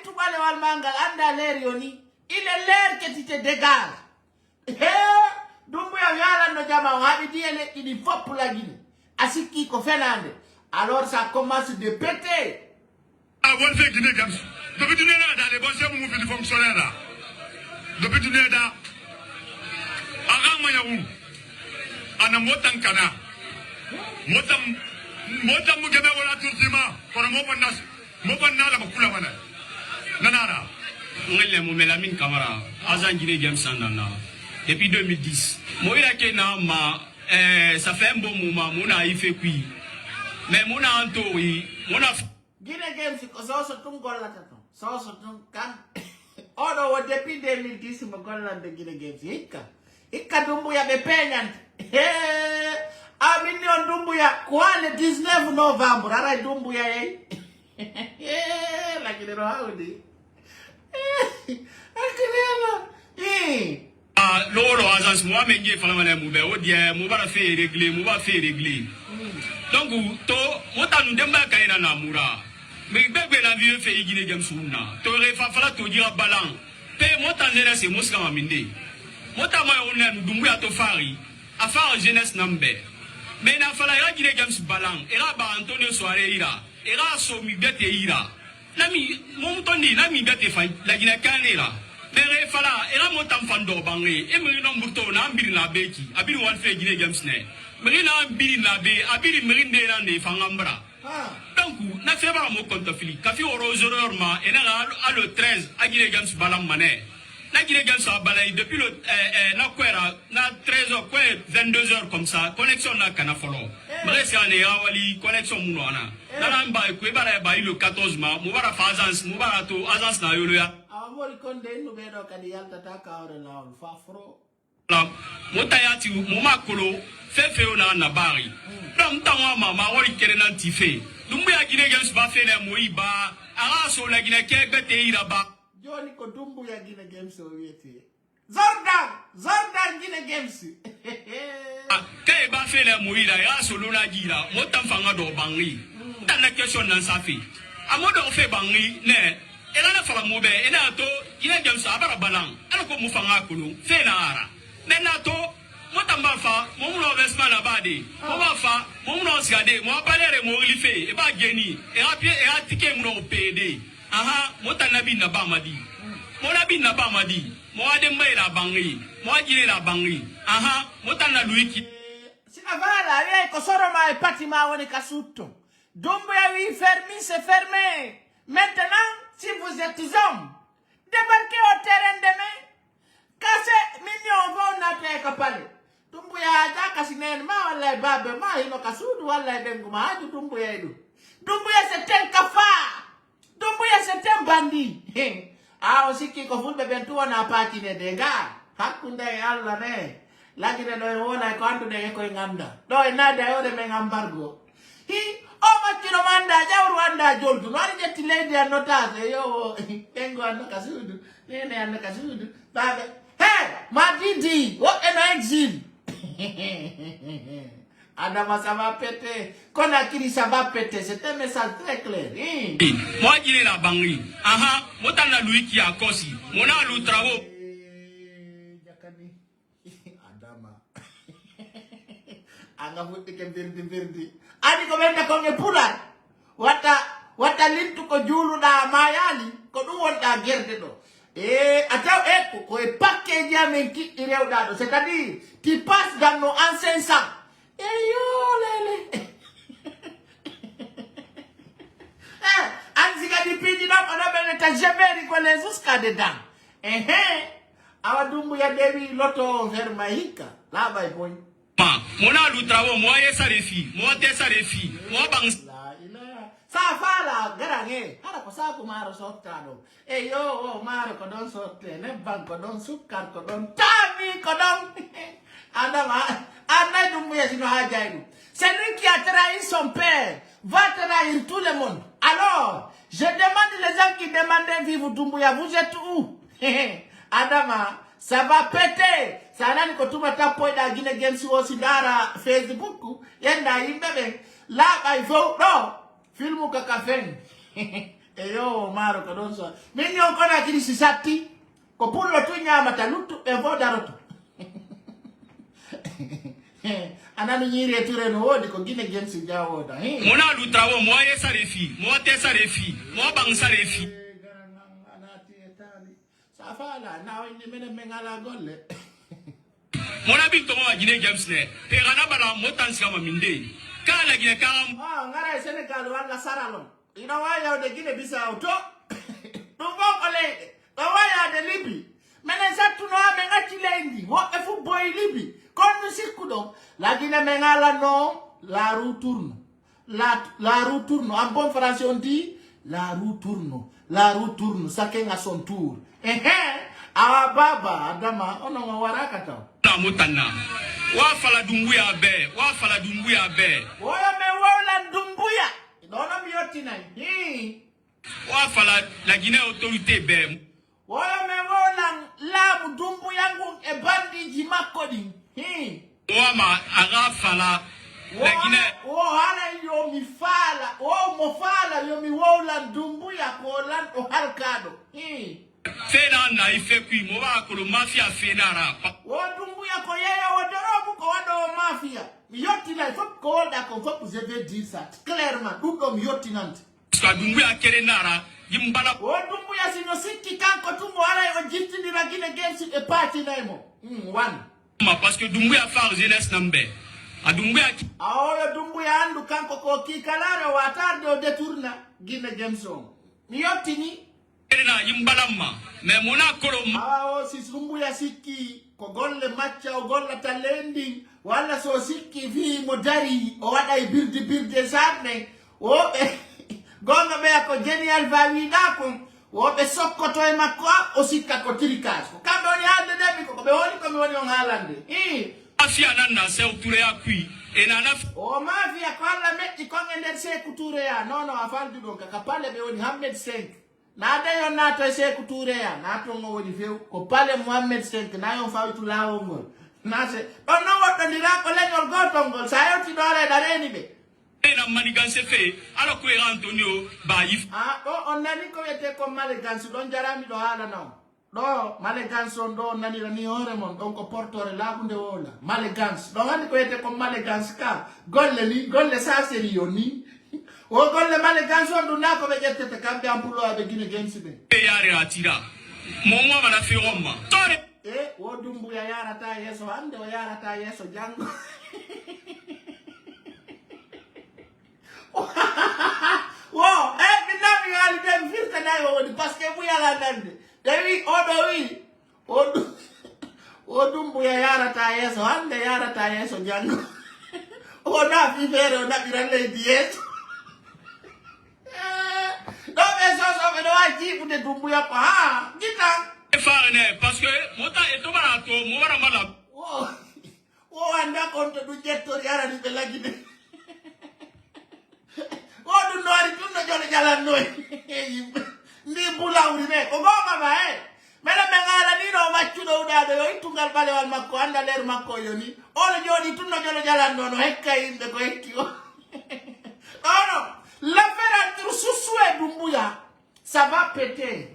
itu bale wal mangal anda ler yoni. Il est l'air que tu te dégages. Doumbouya yala no jama wabi diele il faut pour la Guinée. Asiki ko fenande. Alors ça commence de péter. Ah bon fait Guinée Games. Depuis tu n'es là dans les bons mouvements de fonctionnaires là. Depuis tu n'es là. Agama yawu. Ana motan kana. Motam mu gebe wala turtima. Kono mo panna la makula mana. Nanana. Ngele mo Melamine Camara Azan Guinée Games Sandana depuis 2010 moi il a que ça fait un bon moment mon a fait puis mais mon a entouré mon a Guinée Games ko so tum golla tato so tum kan odo wo depuis 2010 mo golla de Guinée Games ikka Doumbouya be peñant a million Doumbouya quoi le 19 novembre ara Doumbouya la Guinée ro hawdi agence moi mengi fala mala mu be o dia mu bara fait régler mu ba fait régler donc to mota nu demba kaina na mura me bebe na vie fait igine gem sunna to re fa fala to dira balan pe mota jeunesse muska maminde mota ma on na dumbu ya to fari affaire jeunesse nambe mais na fala ya gine gem balan era ba Antonio Soare ira era so mi bete ira nami mon tondi nami bete fa la gine kanela mere fala era montam fando bangi e meri no mburto na ambiri na beki abiri wan fe gine games ne meri na ambiri na be abiri meri de na ne fangambra donc na fe ba mo konto fili kafi oro zero ma e na alo 13 a gine games balam mané na gine games a balay depuis le na kwera na 13h quoi 22h comme ça connexion na kana folo meri c'est en wali connexion mu na na mba ko e bara ba le 14 ma mo bara fa agence mo bara to agence na yolo ya Amori konde no bedo kadi yalta taka ore na on fafro la motayati moma kolo fefe ona na bari dam tanwa mama wori kere nan tife dumbu ya gine games ba fe na moiba ara so la gine ke bete ira ba joni ko dumbu ya gine games o yeti Zordan gine games ke ba fe na moira ya so lo na gira motam fanga do bangi tan na question nan safi amodo fe bangi ne ela na fala mobe ena to ina jam sa bara balang ala ko mu fanga kulu fe na ara mena to motamba fa mo mu no investment na badi mo ba fa mo mu no sigade mo balere mo life e ba geni e apie e atike mu no pd aha motanabi na ba madi mo nabi na ba madi mo ade mai la bangi mo ajire la bangi aha motana luiki sinavala ye ko soro mai pati ma woni kasuto dombo ya wi fermi c'est fermé maintenant. Si vous êtes homme, débarquez au terrain demain. Cassez millions vont n'attendre qu'à parler. Dumbuya jaka sinene ma wala babe ma ino kasudu wala dengu ma hadu dumbuya edu. Dumbuya c'est un cafard. Dumbuya c'est un bandit. Ah osiki ko fulbe bentu wana pati ne denga. Hakunda Allah ne. Lagine no wona ko andu de ko nganda. Do inada yore mengambargo. Oma kilo manda jawru anda joldu no ari jetti leydi annotase yo tengo anda kasudu nene anda kasudu babe he madidi wo eno exil Adama ça va péter Conakry ça va péter c'est un message très clair moi jine la bangi aha motana luiki akosi mona lu travaux jakani Adama anga futti ke verdi Adi ko benda ko nge pulat wata lintu ko julu da mayali ko dum wonda gerde do ataw ko e package amen ki rewda do c'est-à-dire tu passes dans nos anciens sangs yo lele anziga di pidi na ona bele ta jeberi ko les jusqu'à dedans awadumbu ya dewi loto vermaika la bay boy mona lu travaux moi ye sarefi moi te sarefi moi bang la ila sa fala garange ara ko sa ko maro sottado yo maro ko don sotte ne banko don sukkar ko don tami ko don adama anay dum ya sino hajaydu c'est lui qui a trahi son père va trahir tout le monde alors je demande les gens qui demandent vivre Dumbuya vous êtes où Adama ça va péter ça nani ko tuma tapo da gine games wo sidara Facebook yenda imbebe la bay fo do filmu ka kafen yo maro ko don so minyo ko na kiri sisati ko pullo tu nyama talutu e vo daroto anani nyire ture no wodi ko gine games jawo da mona lu travaux moi ye sarefi moi te sarefi moi bang sarefi Safala na wini mene mengala golle mona bi to ma gine games ne pe gana bala motansi kama minde kala gine kam ngara Senegal wala saralon ina waya de gine bisa auto dumbo kole waya de libi mene satu no amenga chilendi wo efu boy libi kon sikudo la gine mengala no la roue tourne la roue tourne en bon français on dit la roue tourne chacun à son tour awa baba Adama ono waraka taw na mutana wa fala Dumbuya be woyo me wola Dumbuya dono miyoti na wa fala la Guinée autorité be woyo me wola la Dumbuya ngu e bandi jimako ma agafala lakini hala yo mifala mofala yo miwola Dumbuya kolan o halkado fena na ifekwi mo ba ko mafia fena ra Dumbuya ko yeye wodorobu ko wado mafia miyoti na fop ko da ko fop vous avez dit ça clairement duko miyoti nante ska Dumbuya kere nara yimbala Dumbuya sino sikki kanko tumo ala o jittini ragine gensi e parti naimo one parce que Dumbuya fa jeunesse nambe a Dumbuya aoyo Dumbuya andu kanko ko kikalare watarde o detourna gine gemson miyoti ni na yimbalamma mais mona kolo si Dumbuya sikki ko golle macca o golla talendi wala so sikki vi mo dari o wada e birde sarne o be gonga be ko genial valida ko o be sokkoto e makko o sikka ko tirikaas ko kambe woni hande demi ko be woni ko mi woni on haalande afia nanna se uture akui e nana o mafia ko alla metti ko ngender se kuture ya no afaldu do ka pale be woni Mohammed 5 na de yon na to se kuture ya na to ngo woni few ko pale Mohammed 5 na yon fawtu lawo ngol na se on no wotto ndira ko leñol gotongol sa yoti dore dareni be na maniganse fe ala ko Antonio ba if on nani ko yete ko maleganse don jarami do hala no do maleganse on do nani ni hore mon don ko portore lagunde wola maleganse do nani ko yete ko maleganse ka golle sa serio ni o golle maleganse on do na ko be jette te kambe ampulo abe gine gensi be e yare atira mo mo bana fe romma tore o Dumbuya yara ta yeso hande o yara ta yeso jango wow, minami ali dem firta na yo parce que bu yala nande dewi o Dumbuya yara ta yeso hande yara ta yeso jango o na fi fere o na birale dieso do be so be do aji bu de Dumbuya ko kita farne parce que mota eto barato mo bara mala o anda konto du jetto yara ni be lagide du nori tunno jole jalan noy ni bula uri ne ko gonga ba mela mengala ni no maccudo udado yo itungal bale wal makko anda leru makko yoni olo jodi tunno jole jalan no hekka inde ko hekki o non l'affaire entre Soussou et Dumbuya ça va péter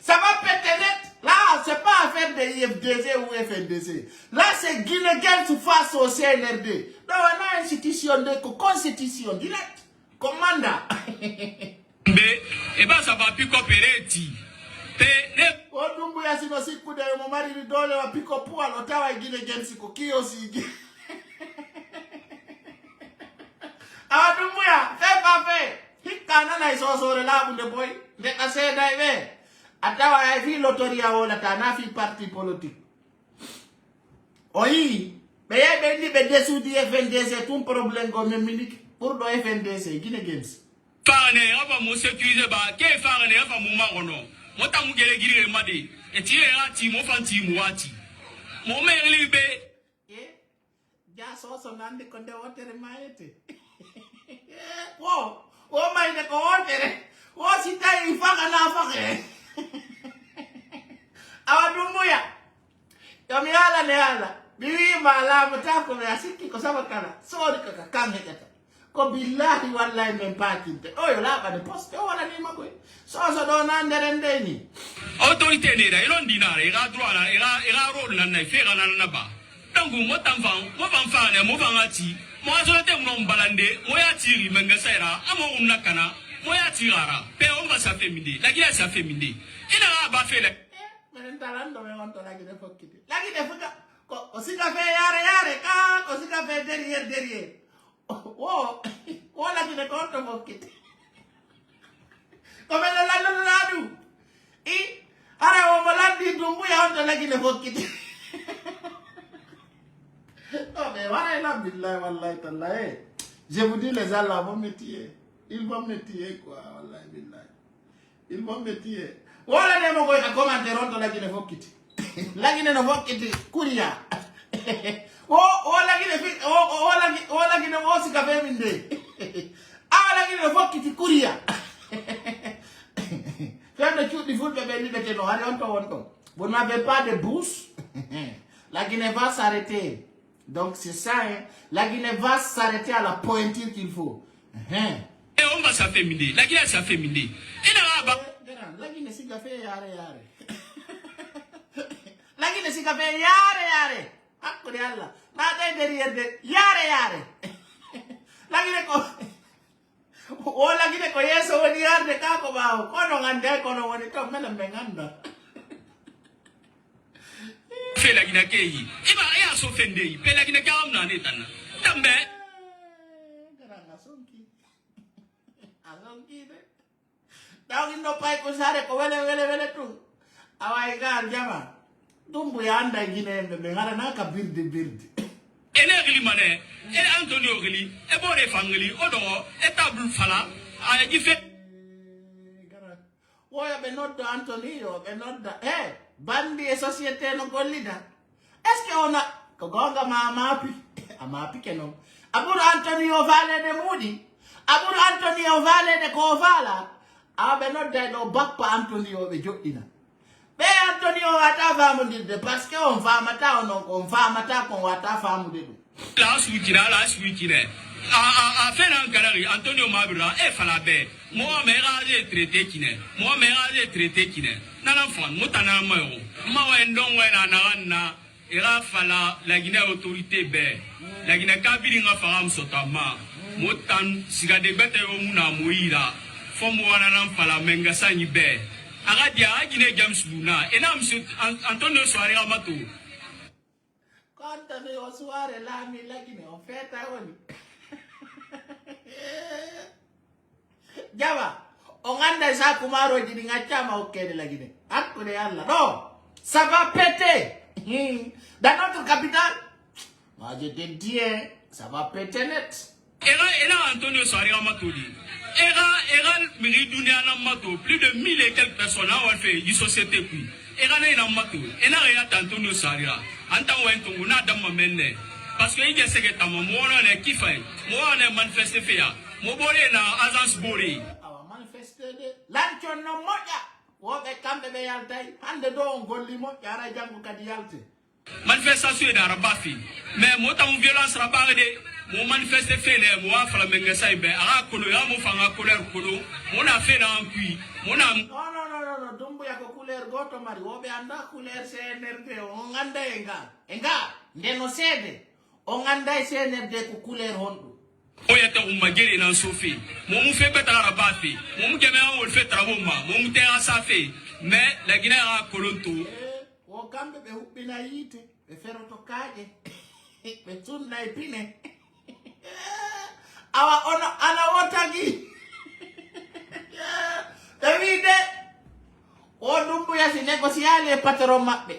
ça va péter net là c'est pas affaire de IFDC ou FNDC là c'est Guinée-Guinée face au CNRD dans une institution de constitution direct commanda e ba ça va plus coopérer o Dumbuya sino siku de mo mari ni dole wa piko pua lotawa Guinée-Guinée siko kiosi Dumbuya fais pas fait hikana na isosore la bunde boy de ase daive atawa ya fi lotoria wala ta fi parti politique oyi be ni be desu di FNDC tout problème comme minute pour do FNDC Guinée-Guinée farne aba mo sécuriser ba ke farne aba mo magono mo ta mu gere gire made e ti era ti mo fanti mo wati mo me libe ja so nande ko de wotere maete o mai de ko wotere o si dai faga na faga Dumbuya yo mi ala ne ala biwi mala mutako me asiki ko sabakala sori kaka kange kata ko billahi wallahi men pakinte oyo laba de poste o wala ni makoy so do nandere ndeni autorité ne da ilon dinare ga droit la ira rôle na na fe ga na ba tangu mo ban fa ne mo ban ati mo aso te mo mbalande mo ya tiri menga sera amo unna kana mo ya tirara pe on va sa feminde la gila sa feminde ina ba fe le menen talando me on to la gide fokkiti la gide fuka ko sika fe yare ka ko sika fe derrière la gide ko to fokkiti come la du ara o malandi Dumbuya on to la gide fokkiti mais voilà là billahi wallahi tallahi je vous dis les Allah vont me tuer ils vont me tuer quoi wallahi billahi ils vont me tuer wala ne mo ko ka commenter on to la gine fokkiti la gine no fokkiti kuria la gine o si ka fe minde la gine fokkiti kuria faire de tout du foot bébé ni de no ari on to vous n'avez pas de bouche la Guinée va s'arrêter Donc c'est ça, hein. La Guinée va s'arrêter à la pointure qu'il faut. Et on va s'afféminer. La Guinée s'afféminer. Et là, la Guinée s'y fait yare yare. La Guinée s'y fait yare yare. Akko de Allah. Na day derrière de yare yare. La Guinée ko. O la Guinée ko yeso woni yarde ka ko bawo. Kono ngande kono woni to mena menganda. Fait la Guinée qui et bah et à s'offender. Fait la Guinée qui a amené tana. Tambe. Tahu indo pai ko sare ko wele tu. Awai gal jama. Tumbu ya anda Guinée me ngara na ka birdi. Ene gili mane. Ene Antonio gili. E bore fangili. Odo e tablu fala. A gi fait. Woya be noddo Antonio be nodda. Bandi e société no gollida. Est-ce que on a ko gonga amapi kenon. Aburu Antonio vale de mudi. Aburu Antonio vale de ko vala. Abe nodda no bappa Antonio be joddina. Be Antonio ata famude parce que on va mata on va mata ko wata famude. La suikira. A fait un carré, Antonio Mabra, et Falabe. Moi, mais rasé traité qui n'est. Moi, mais rasé traité qui n'est. N'enfant, Moutana Mao. Mawendon, Narana, et Rafala, la Guinée autorité B. La Guinée Kabiringa Faram Sotama. Motan, Sigade Bete Omuna Mouira. Fomoana Fala Mengasani B. Aradia, Guinée James Luna. Et là, monsieur Antonio Soare Amato. Quand on est au soir, là, mais la Guinée, on fait ta Java, on anda sa kumaro jini ngachama okede la Guinée. Akko de Allah. Non, ça va péter. Dans notre capitale, moi je te dis, ça va péter net. Era Antonio Soare Amatoli. Era Miridunia Namato, plus de 1000 et quelques personnes ont fait une société puis. Era Namato, Era Antonio Soare. Antan Wentongo na dama menne. Parce que il y a ce que ta maman on est qui fait. Moi on est manifesté fait. Mo boré na agence boré. Awa manifesté de lanchon no moja. Wo be kambe be yaltay. Hande do on golli mo yara jangu kadi yalte. Manifestation est d'arabafi. Mais moi ta violence rabarde. Mo manifesté fait les moi fala menga saibe. Ara kolo ya mo fanga colère kolo. On a fait dans puis. Mon am. Non, dumbu ya ko couleur goto mari. Wo be anda couleur CNRD. On anda enga. Ndeno sede. On anda CNRD ko couleur hondo. Oyata umageri na sofi. Mon fait beta arabafi. Mon keme on fait travaux ma. Mon te asafe. Mais la Guinée a kolonto. Wo kambe be hubina yite. Be fero to kaje. Be tunna ipine. Awa ono ana wotagi. Davide. O dumbu ya si negociale patron mabbe.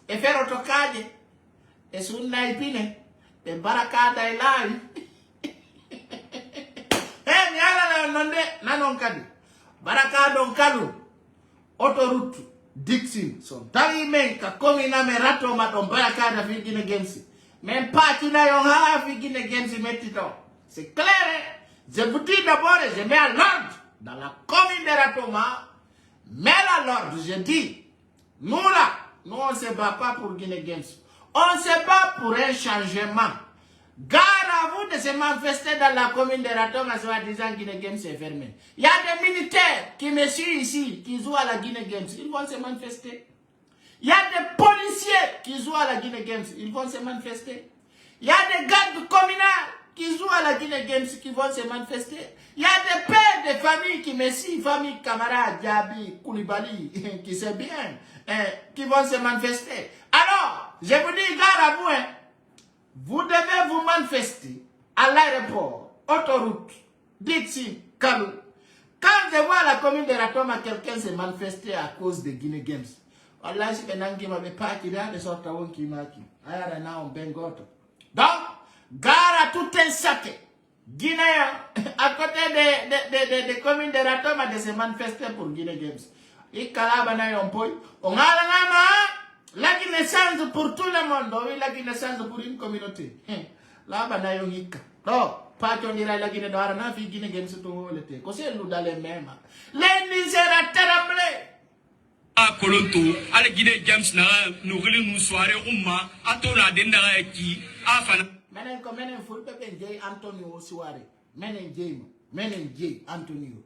E fero to kaje. E sunna ipine. E barakada e lawi. Nyala nonde nanon kadi. Barakado kalu. Autoroute Dixon. So tari men ka komi na me rato maton barakada fi Guinée Games. Même pas qui n'a yon ha fi Guinée Games mettito. C'est clair. Je vous dis d'abord, je mets à l'ordre dans la commune de Ratoma. Mets à l'ordre, je dis. Nous là, nous on se bat pas pour Guinée Games. On se bat pour un changement. Garde à vous de se manifester dans la commune de Ratoma, soi-disant Guinée Games est fermée. Il y a des militaires qui me suivent ici, qui jouent à la Guinée Games. Ils vont se manifester. Il y a des policiers qui jouent à la Guinée Games. Ils vont se manifester. Il y a des gardes communaux qui jouent à la Guinée Games qui vont se manifester. Il y a des pères de famille qui me suivent, famille camarade, Diaby, Koulibaly, qui sait bien, qui vont se manifester. Alors, je vous dis, garde à vous, vous devez vous manifester à l'aéroport, autoroute, Dixie, Kalou. Quand je vois la commune de Ratoma, quelqu'un se manifester à cause de Guinée Games. Allah, si Benangi m'avait pas qui a des sortes de qui m'a qui. Ayara on bengoto. Donc, gare à tout un saké. Guinéen, à côté des communes de Ratoma, de se manifester pour Guinée Games. Et Kalabana yon poy. On a la Guinée change pour tout le monde. Oui, la Guinée change pour une communauté. Là, bana yon hika. Non, pas qu'on dira la Guinée d'Ora, n'a fi Guinée Games tout le temps. Qu'on s'est nous dans les mêmes. Les misères à trembler. A kolonto ale Guinée Games na nugili nu soirée umma atona denda ki afana menen fulbe ben jey Antonio soirée menen jey Antonio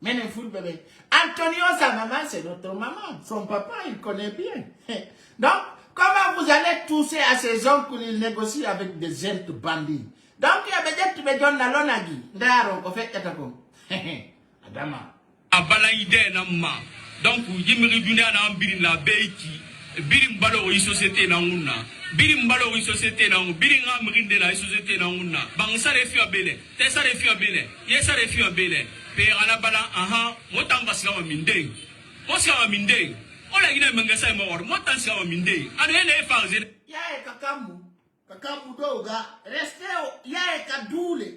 menen fulbe ben Antonio sa maman c'est notre maman, son papa il connaît bien. Donc comment vous allez tousser à ces hommes qu'ils négocient avec des gens bandits? Donc il y a peut-être be John na lonagi ndaro ko fekata ko adama abala ide na ma. Donc yimiri dunia na ambiri la beiki biri mbalo yi société na nguna biri mbalo yi société na nguna biri nga mrinde na société na nguna bang sa refi abele te sa refi abele ye sa refi abele pe ala bala aha motamba sika minde o sika minde o la gina mengasa mo war motan sika minde anu ene farze yae kakamu doga restez yae kadule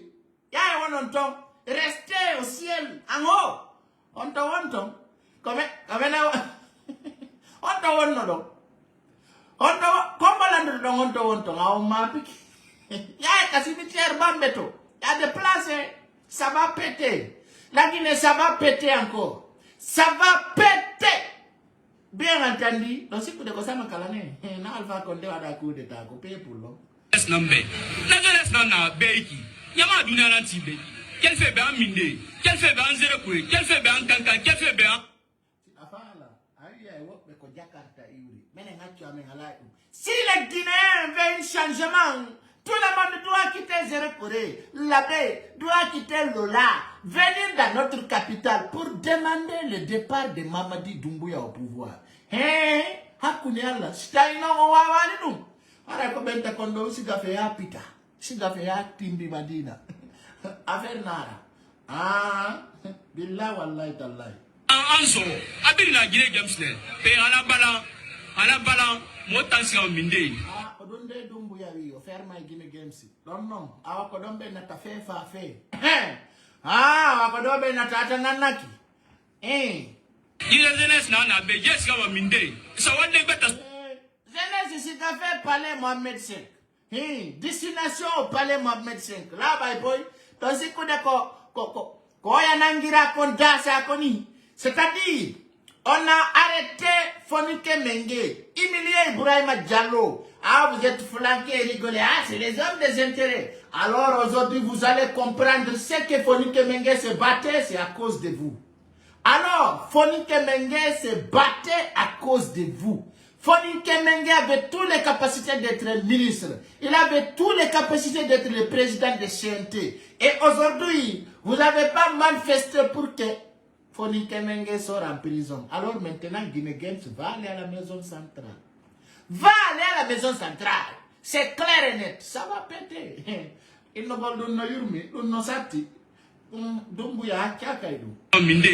yae wononton restez au ciel en haut onto Come na onto kombalando do onto ngaw mapiki ya ka cimetière bambeto ya de place ça va péter la Guinée ça va péter encore ça va péter bien entendu donc si vous de kosama kalane na Alpha Condé wada coup d'état ko pe pour lo es nambe la jeunesse na beiki yama dunia na tibe quel fait ben minde quel fait ben zéro kwe quel fait ben kankan quel fait ben si les Guinéens veulent un changement, tout le monde doit quitter Zéro-Corée, l'abbé doit quitter Lola, venir dans notre capitale pour demander le départ de Mamadi Doumbouya au pouvoir. Hein? Hakuniala, Staino Owawalinu. Arakobenta Kondo, Sigafea Pita, Sigafea Timbi Madina. Affaire Nara. Ah, Billah Wallahi Tallahi. Anso, abiri na Guinée Games ne, pe ala bala motansi au minde. Ah, odonde Doumbouya wi, ferma Guinée Games. Non, awakodombe na tafe fa fe. Ah, awakodombe na tata nanaki. Il est jeunesse na be yes ka minde. Ça wande beta. Jeunesse si ka fait palais Mohamed V. Destination au palais Mohamed V. Là bye boy, dans ce coup de ko ya nangira kondasa koni. C'est-à-dire, on a arrêté Fonike Mengue, humilié Ibrahima Diallo. Ah, vous êtes flanqués et rigolés. Ah, c'est les hommes des intérêts. Alors aujourd'hui, vous allez comprendre ce que Fonike Mengue se battait, c'est à cause de vous. Alors, Fonike Mengue se battait à cause de vous. Fonike Mengue avait toutes les capacités d'être ministre. Il avait toutes les capacités d'être le président de CNT. Et aujourd'hui, vous n'avez pas manifesté pour que Fonike Mengue sort en prison. Alors maintenant, Guinée Games va aller à la maison centrale. Va aller à la maison centrale. C'est clair et net. Ça va péter. Il ne va pas yurmi, non sati. Doumbouya, Kiakaidu. Minde.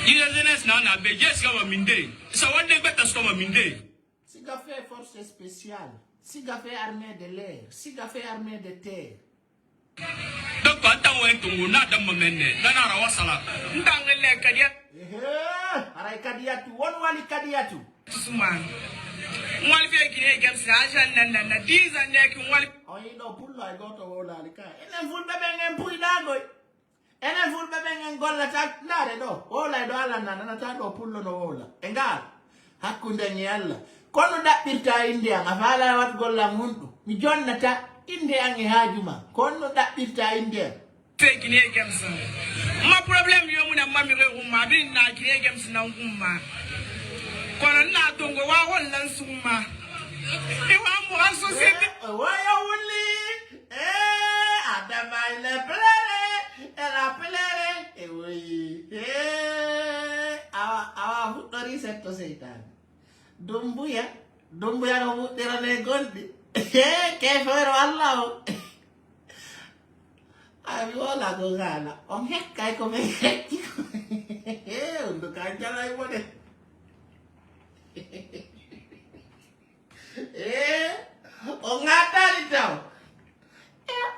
Il est jeunesse na be yes ka minde. Ça wande beta sko minde. Siga fait force spéciale. Siga fait armée de l'air. Siga fait armée de terre. Donc attends un tongo na dam menne. Nana rawasala. Ndangele kadia. Aray kadiatu. Won wali kadiatu. Suman. Mwali fe Guinée Games ajan na 10 ans nek mwali. Oyido pullo ay goto wola alika. Enen fulbe be ngem puidago. Enen fulbe be ngem golla tak ndare do. Wola do ala nana ta do pullo no wola. Engal. Hakkunde nyalla. Kono dabbirta India ngafala wat golla mundu. Mi jonnata India ngi hajuma. Kono dabbirta India. Fe Guinée Games. Ma problème yo muna mamire umma bin na Guinée Games na umma. Kono na tongo wa hollan summa. E wa mo société. Wa ya wuli. Adama ile plere. Ela plere. Oui. Awa hutori setto seitan. Doumbouya no mutera ne gondi. Che fero Allah. Ai vola go gala. On hekkai come hekki. Undo kanjala ai mone. On ngatali taw.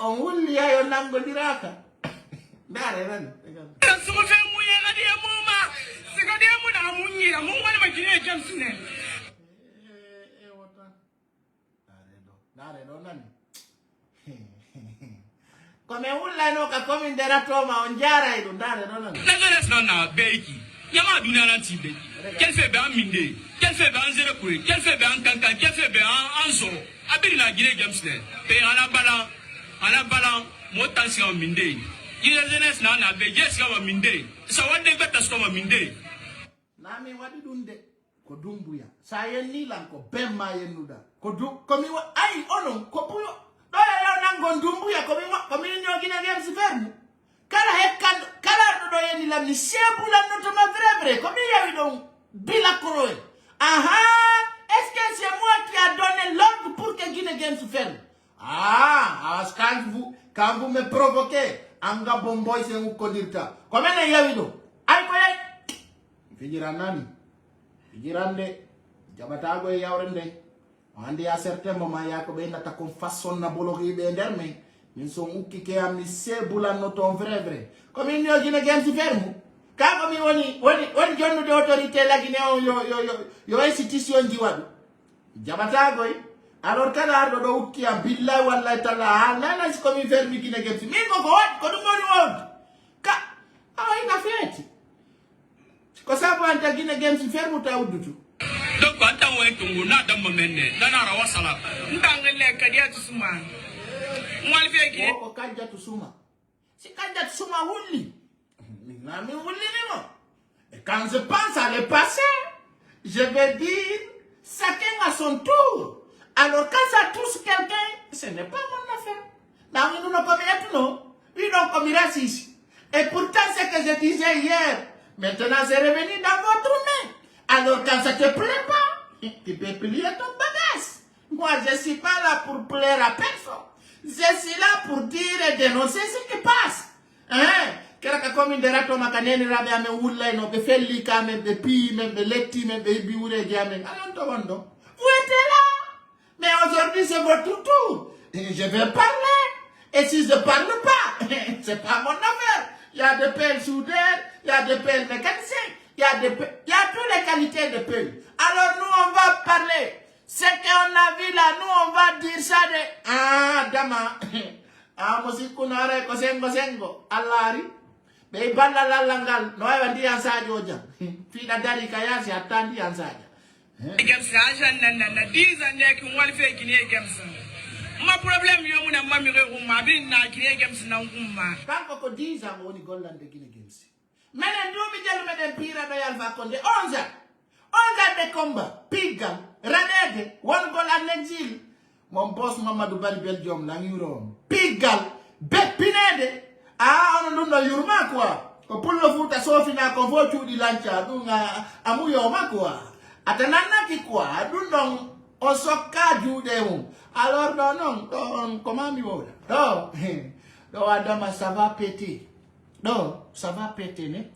On wulli ayo nango diraka. Dare ran. Suko fe muye ngadi muma. Siko de mu na munyira mu ngani ma Guinée Games ne. Come ulla no ka come ndera toma onjara idu ndare no. La jeunesse na beiki Yama Duna Lantibe. Quel fait bien Minde? Quel fait bien Zérekoué? Quel fait bien Kankan? Quel fait bien Anzo? Abirina Guinée Gamsne. Père à la balan, motansi Minde. Il y a jeunesse n'a veillé sur Minde. Ça va débattre sur Minde. Nami wadi dunde ko dumbuya sa yenni lan ko bemma yennuda ko du ko mi wa ay onon ko puyo do ya nango dumbuya ko mi nyogi na gem si fermu kala hekkan kala do yenni lam ni sebula no to ma vrai ko mi yawi don bila kroe aha est-ce que c'est moi qui a donné l'ordre pour que Guinée Games se ferme? Quand vous me provoquez anga bomboy se vous kodirta ko mena yawi do ay ko yai Fijiranani, Fijirande, Jabatago e Yaurende, Andi a certain moment Yakobe nata kon façon na bologi be nderme, min son uki ke amni se bulan no ton vrai. Comme il n'y a Guinée Games ferme, quand comme woni jonnu de autorité la Guinée yo institution jiwadu. Jabatago alors kala ardo do uki a billahi wallahi tala nana si comme ferme Guinée Games. Min ko dum woni won. Ka ina feti. Ko sabu anta Guinée Games ferme ta udutu. Donc anta wo tungu na dam menne na na rawa sala. Ndangale kadia tusuma. Mwali feki. Ko kadia tusuma. Si kadia tusuma wuli. Na mi wuli nimo. Et quand je pense à le passé, je vais dire chacun à son tour. Alors quand ça touche quelqu'un, ce n'est pas mon affaire. Na nous ne commettons non. Ils n'ont commis racisme. Et pourtant ce que je disais hier, maintenant, c'est revenu dans votre main. Alors, quand ça te plaît pas, tu peux plier ton bagage. Moi, je ne suis pas là pour plaire à personne. Je suis là pour dire et dénoncer ce qui passe. Hein? Quelqu'un comme une dérato makaneni rabe ame oula no be feli kame be pi me be leti me be biure diame. Vous êtes là. Mais aujourd'hui, c'est votre tour. Et je vais parler. Et si je ne parle pas, c'est pas mon affaire. Il y a des pelles soudeurs, il y a des pelles mécaniciens, il y a toutes les qualités de pelles. Alors nous, on va parler. Ce qu'on a vu là, nous, on va dire ça de... Ah, dama. Ah, musikunare kosengo. Allari. Be balla la langal. No eva ndi ansaji oja. Fida dari kayasi atandi ansaji. Games ajan na 10 ans nek mwali fe Guinée Games. Ma problème yo muna mamire rumma bin na Guinée Games na ngumma. Kanko ko 10 ans woni gollande Guinée Games. Menen dumi jalu meden pira do Alpha Condé 11 ans. 11 ans de combat, pigal, ranede, one goal en exil. Mon boss Mamadou Bari Belgium la ngiro. Pigal, bepinede. Ah, on no yurma quoi. Ko pullo futa sofi na ko vochu di lancha dunga amuyo makwa. Atanana ki quoi, dundong osoka jude. Alors non, comment mi voda? Non, Adama, ça va péter. Non, ça va péter net.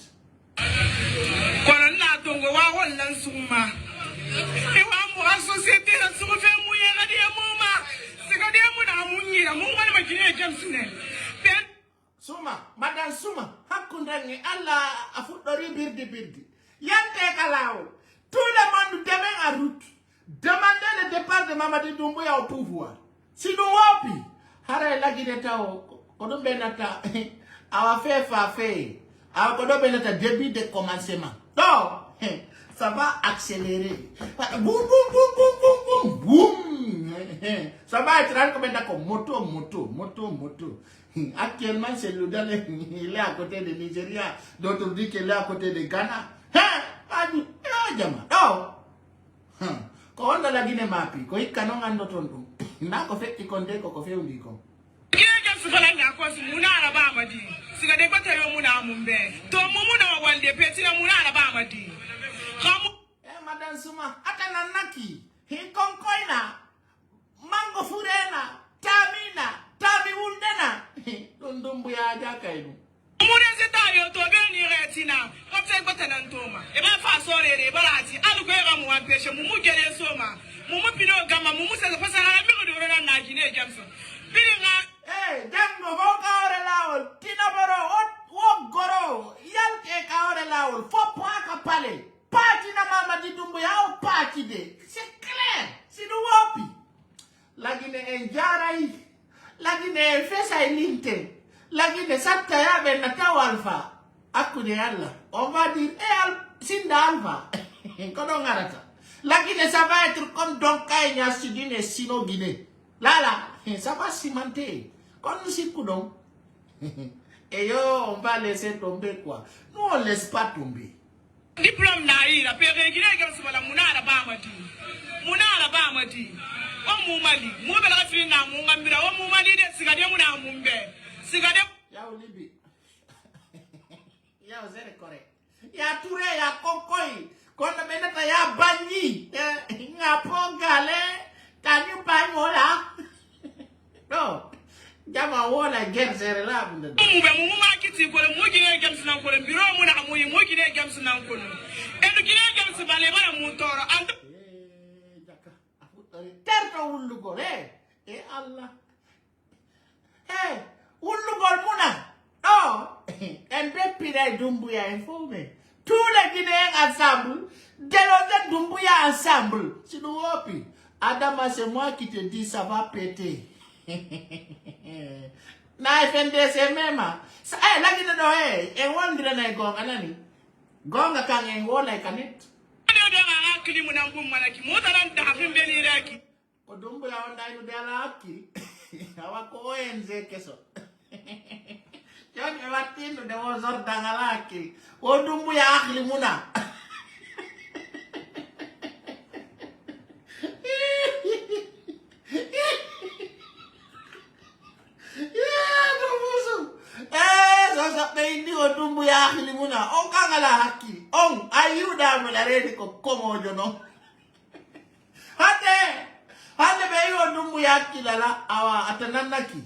Kono na tongo wa hollan suma. E wa mo société la suma fe mu ye ngadi muma. Se ngadi mu na munyira mu ngani Guinée Games ne. Suma, madame Suma, hakundangi Allah afudori birdi. Yante kalao. Tout le monde demain en route. Demandez le départ de Mamadi Doumbouya au pouvoir. Si nous wapi, hara la Guinée tao, kodo benata, awa fait, awa kodo benata début de commencement. Donc, ça va accélérer. Boum. Ça va être comme moto. Actuellement, c'est le Soudan, il est à côté de Nigeria, d'autres disent qu'il est à côté de Ghana. Ko onda la Guinée mapi ko ikano ngando tondu na ko fekki konde ko fe undi ko Guinée Games ko la ngako su muna araba amadi siga de bata yo muna mumbe to mumuna walde petina muna araba amadi kamu madame Suma atana naki hin konkoina mango furena tami uldena tundumbu ya jakaidu muna zetayo to be ni retina ko fe bata nan toma e ba fa sorere barati alu ko ga mu ampeshe mu gele soma mu pino gama mu se fa sala mi ko do na Guinée Games bilinga dembo ko ka ore lawol tinaboro o goro yalke ka ore lawol fo ka pale parti na Mamadi Doumbouya o parti de c'est clair si do wopi la Guinée enjarai la Guinée fesa ilinte la Guinée satta ya be na tawalfa akude Allah on va dire, Sinda Alva, Lakini ça va être comme Donka et Nyassidine et Sino Guinée. Là, ça va cimenter. Comme nous si coudons. Et yo, on va laisser tomber quoi. Nous, on ne laisse pas tomber. Diplôme naïra, père Guinée, comme ça, Mouna la Bamati. Mouna la Bamati. O Moumali, Moubel Rafina, Moumamira, O Moumali, Sigadia Mouna Moumbe. Sigadia. Ya Olibi. Ya Ozere correct. Ya Touré, ya Kokoi. Quand menata ya Bani. Ya Pongale. Tanyu Panyola. No. Jama wala guerre c'est là. Moumbe, Mouma Kiti, pour le Mougine Games Nan, pour le bureau, Mouna Mouy, Mougine Games Nan. Et le Guinée Games Valera Moutoro. Terto Ulugol, eh Allah. Eh, Ulugol Muna. Oh, and Bepida Dumbuya informé. Tous les Guinéens ensemble, délogés Dumbuya ensemble. C'est nous opi. Adama, c'est moi qui te dis, ça va péter. Na FNDC même. Eh, la Guinée doit, et on dirait na gonga nani. Gonga kan engola kanet. Odumbu ya onda inu dela haki. Hawako enze keso. Yoni watinu de wozor dangalaki. Odumbu ya akli muna. Odumbu ya akli muna. On kangala haki. On ayuda mularedi ko komo jono. Hade be yo dumbu ya kilala awa atananaki.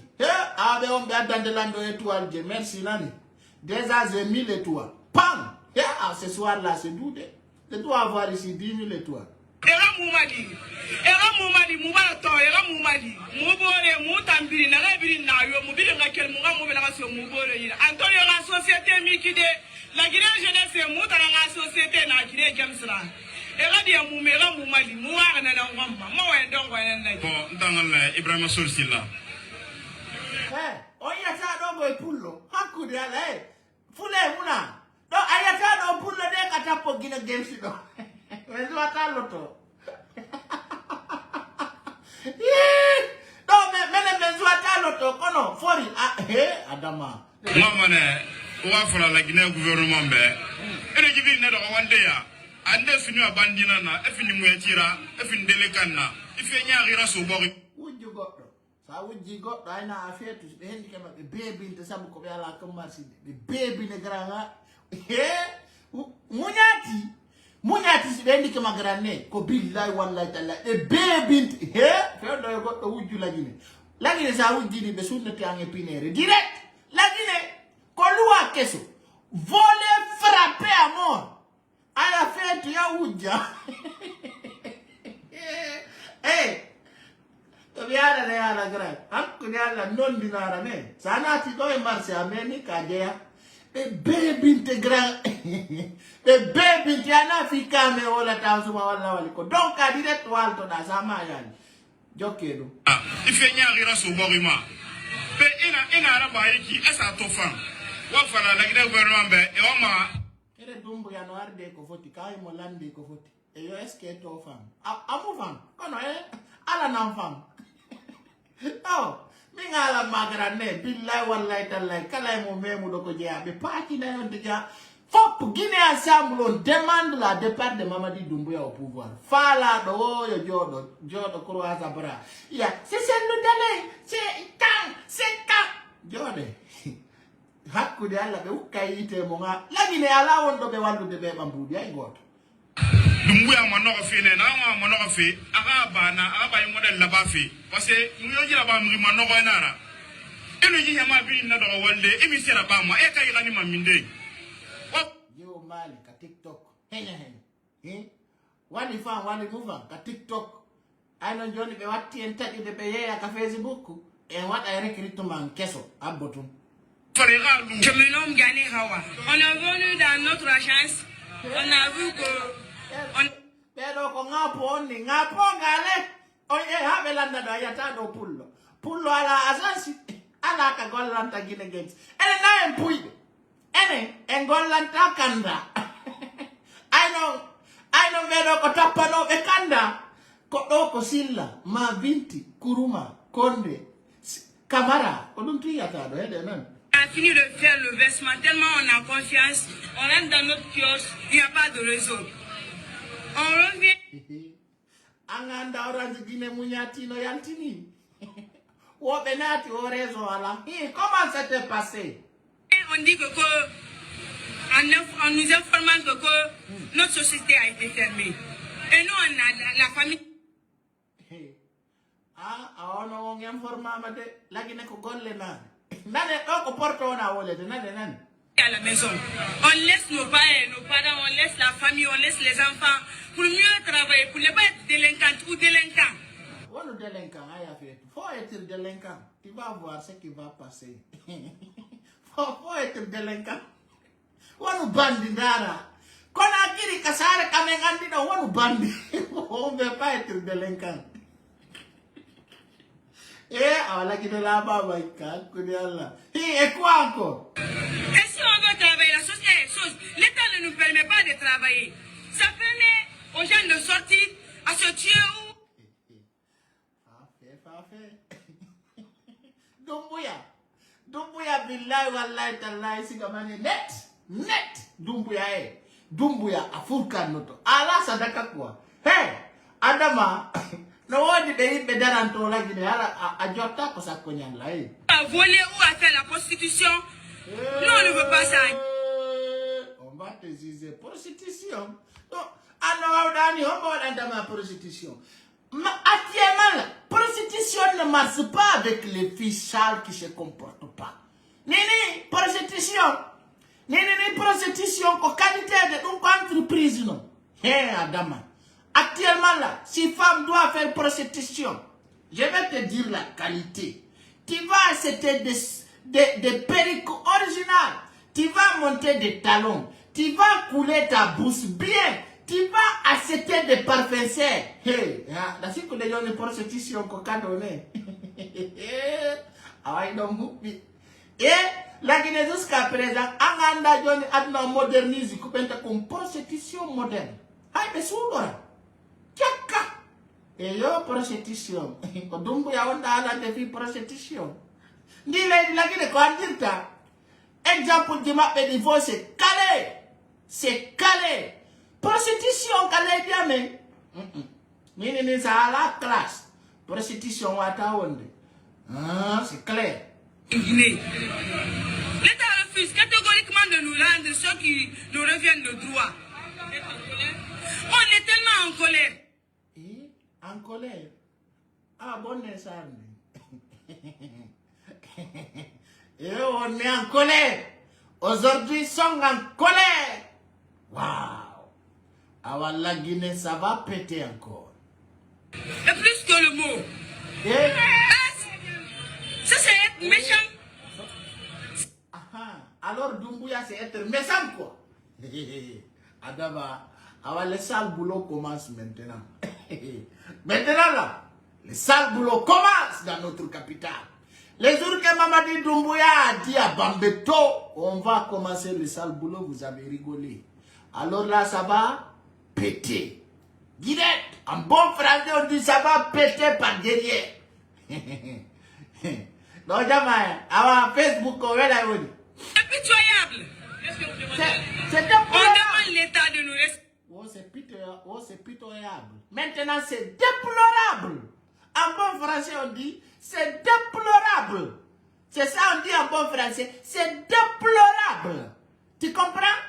Awa be ombe adandelando étoile je merci nani. Déjà j'ai 1000 étoiles. Pam! Ce soir là c'est doux. Je dois avoir ici 10 000 étoiles. Era Moumali, Moubato, Era Moumali, Moubore, Moutambiri, Narabiri, Nayo, Moubiri, Raquel, Moubela, Moubore, Antonio, la société Mikide, la Guinée jeunesse et Moutara, la société, la Guinée Gamsla. Era dia Moumela, Moumali, Mouara, Nanamba, Mouen, Bon, dans Ibrahim Sorsila. Oyata dogo epullo. Hakudi ala Fule muna. Do ayata do pullo de katapo Guinée Games do. Wezo ataloto. No, mene mezuata loto kono fori Adama. Mamane, ouafra la Guinée gouvernement be. Ere jibi ne do wande ya. Ande finu abandina na, efini muyatira, efini delekanna. Ife nyagira so bori. Uji goddo. Sa uji goddo ayna afetu be hendi kema be baby de sabu ko be ala kamasi. Be baby ne granga. Munyati si bendi kema grane ko billahi wallahi taala e bebint fedo yo goddo wujju lagine sa wujji ni be sunnati ange pinere direct lagine ko luwa keso voler frapper à mort à la fête ya wujja to biara ne ala gra hakku ne ala non dinara ne sanati do e marché ameni kadeya e bebinte grand e bebinte anafika me wala tawsuma wala waliko donc a direct walto da sama yani jokedo Ife nyagira so borima. Pe ina araba yiki asa to fan. Wa fana la Guinée gouvernement be e o ma ere dumbu ya no arde ko foti kay mo lande ko foti e yo eske to fan amu fan kono ala nam fan oh Mingala magrane billahi wallahi tallahi kala mo memu do ko jeya be parti na yon deja fop Guinée ensemble on demande la départ de Mamadi Doumbouya au pouvoir fala do yo jodo croisa bra ya c'est le délai c'est quand jode hakku de alla be ukayite mo nga la Guinée ala won do be wallu de be bambudi ay goto Doumbouya manoko fene na manoko fe aga bayi model la ba fe parce que nous yo jira ba mu manoko enara eno jinya ma bi na do wande emi sera ba mo e kay gani maminde yo mali ka TikTok wani fan wani move ka TikTok ayno joni be watti en tadi de be yeya ka Facebook en wada recrutement keso abotum Cheminum Gani Hawa. On a venu dans notre agence, on a vu que pero ko ngapo ngale oye habelanda do yata do pullo ala azasi ala ka gollanta Guinée Games ele na en puide ene engolanta kanda aino vedo ko tappano be kanda ko do ko silla ma binti kuruma konde Camara on dum tuyata do hede nan. On a fini de faire le versement tellement on a confiance, on rentre dans notre kiosque, il n'y a pas de réseau. On revient. Anganda orange Guinée munyati no yantini. Wo benati o réseau ala. Comment ça s'est passé? On dit que on nous informant que notre société a été fermée. Et nous on a la famille. On a informé de la Guinée ko golle na. Nane ko porto na wole de nane. À la maison. On laisse nos parents, on laisse la famille, on laisse les enfants pour mieux travailler, pour ne pas être délinquants ou délinquants. On est délinquant, faut être délinquant. Tu vas voir ce qui va passer. faut être délinquant. On est bandit dara. Quand on a dit que ça a kamengandi na on est bandit. On ne veut pas être délinquant. Awala kita la baba ika kudiala. Et quoi encore? Et si on veut travailler, la société, l'État ne nous permet pas de travailler. Ça permet aux gens de sortir, à se tuer ou. Fait. Dumbuya billahi wallahi tallahi sigamani net. Dumbuya afurkan noto. Ala sadaka quoi. Hey, Adama. No wodi be bedaranto la gine ala ajota ko sakonyan la À voler ou à faire la prostitution. Non, on ne veut pas ça. On va te juger prostitution. Non, alors Dani, on va dans ma prostitution. Actuellement, la prostitution ne marche pas avec les filles sales qui se comportent pas. Nini, prostitution. Nini, prostitution, ko qualité de une entreprise, non. Hé, Adama. Actuellement, là, si femme doit faire prostitution, je vais te dire la qualité. Tu vas acheter des perruques originales. Tu vas monter des talons. Tu vas couler ta bouche bien. Tu vas acheter des parfums serres. Hey, la si que les gens de prostitution qu'on a donné. Ah, ils don't move me. Et la Guinée jusqu'à présent, Anganda Johnny a modernisé comme prostitution moderne. Aïe, mais souvent. Et yo prostitution. Kodumbu ya onda ala defi prostitution. Ni la Guinée ko andirta. Exemple de ma pédivo c'est calé. C'est calé. Prostitution calé bien mais. Ni ça à la classe. Prostitution wata onde. Ah, c'est clair. L'État refuse catégoriquement de nous rendre ceux qui nous reviennent de droit. On est tellement en colère. En colère. Ah, bonne naissance. Et on est en colère. Aujourd'hui, ils sont en colère. Waouh. Alors la Guinée, ça va péter encore. Et plus que le mot. Et... ça, c'est être méchant. Alors, Dumbuya, c'est être méchant, quoi. Adaba, alors le sale boulot commence maintenant. Maintenant là, le sale boulot commence dans notre capitale. Les jours que Mamadi Doumbouya a dit à Bambeto, on va commencer le sale boulot, vous avez rigolé. Alors là, ça va péter. Direct, en bon français, on dit ça va péter par derrière. Donc, jamais, avant Facebook, on va la dire. C'est pitoyable. C'est on demande l'État de nous respecter. Oh, c'est pitoyable. Maintenant, c'est déplorable. En bon français, on dit, c'est déplorable. C'est ça, on dit en bon français, c'est déplorable. Tu comprends?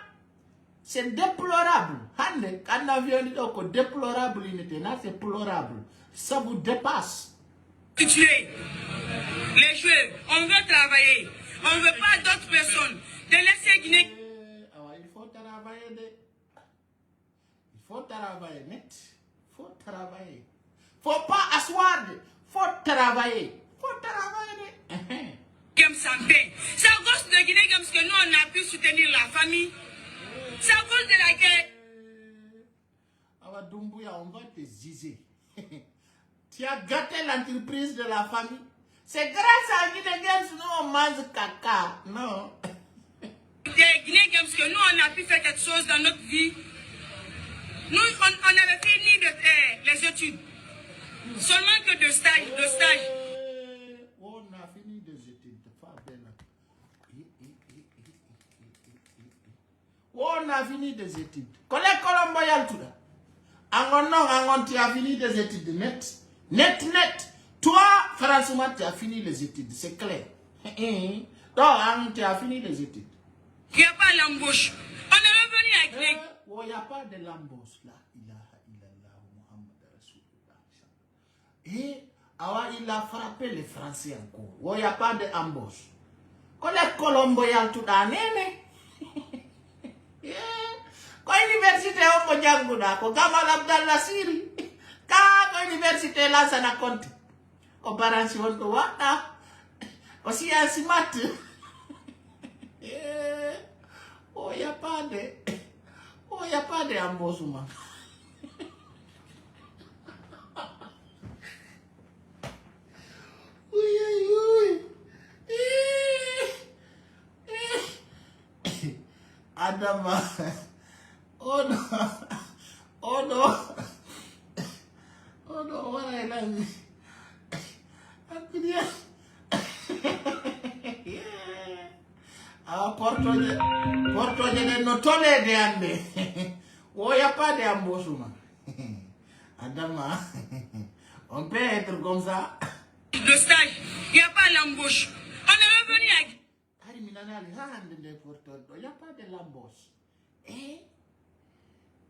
C'est déplorable. Quand on vient de dire que déplorable, c'est déplorable. Ça vous dépasse. Tuer les jeux, on veut travailler. On ne veut pas d'autres personnes. De laisser Guinée. Il faut travailler. Il faut travailler net. Il faut travailler. Faut pas asseoir. Faut travailler. Faut travailler. Comme santé. C'est à cause de Guinée comme que nous on a pu soutenir la famille. C'est à cause de la guerre. Alors Doumbouya, on va te zizer. Tu as gâté l'entreprise de la famille. C'est grâce à Guinée Games nous on mange caca. Non. c'est Guinée Games que nous, on a pu faire quelque chose dans notre vie. Nous, on avait fini les études. Seulement que de stage. On a fini des études. On a fini des études. Collègue Colombo Yaltouda. Angon, tu as fini des études net. Net. Toi, François, tu as fini les études. C'est clair. Toi, tu as fini les études. Il n'y a pas l'embauche. On est revenu à Guinée. Il n'y a pas de l'embauche là. Et il a frappé les Français encore. Il n'y a pas d'embauche. Collègue Colombo Yaltouda, Ko université o mo janguda ko Gamal Abdallah Siri ko université la sana konti ko baransi won ko wada ko science mat oh y a pas de embauchement. Adama. Oh no, what I like. Porto de notole de ande. Oh, y a pas d'embauchement. Adama, on peut être comme ça. De stage, il n'y a pas l'embauche. On est revenu à Guinée. Il n'y a pas de l'embauche.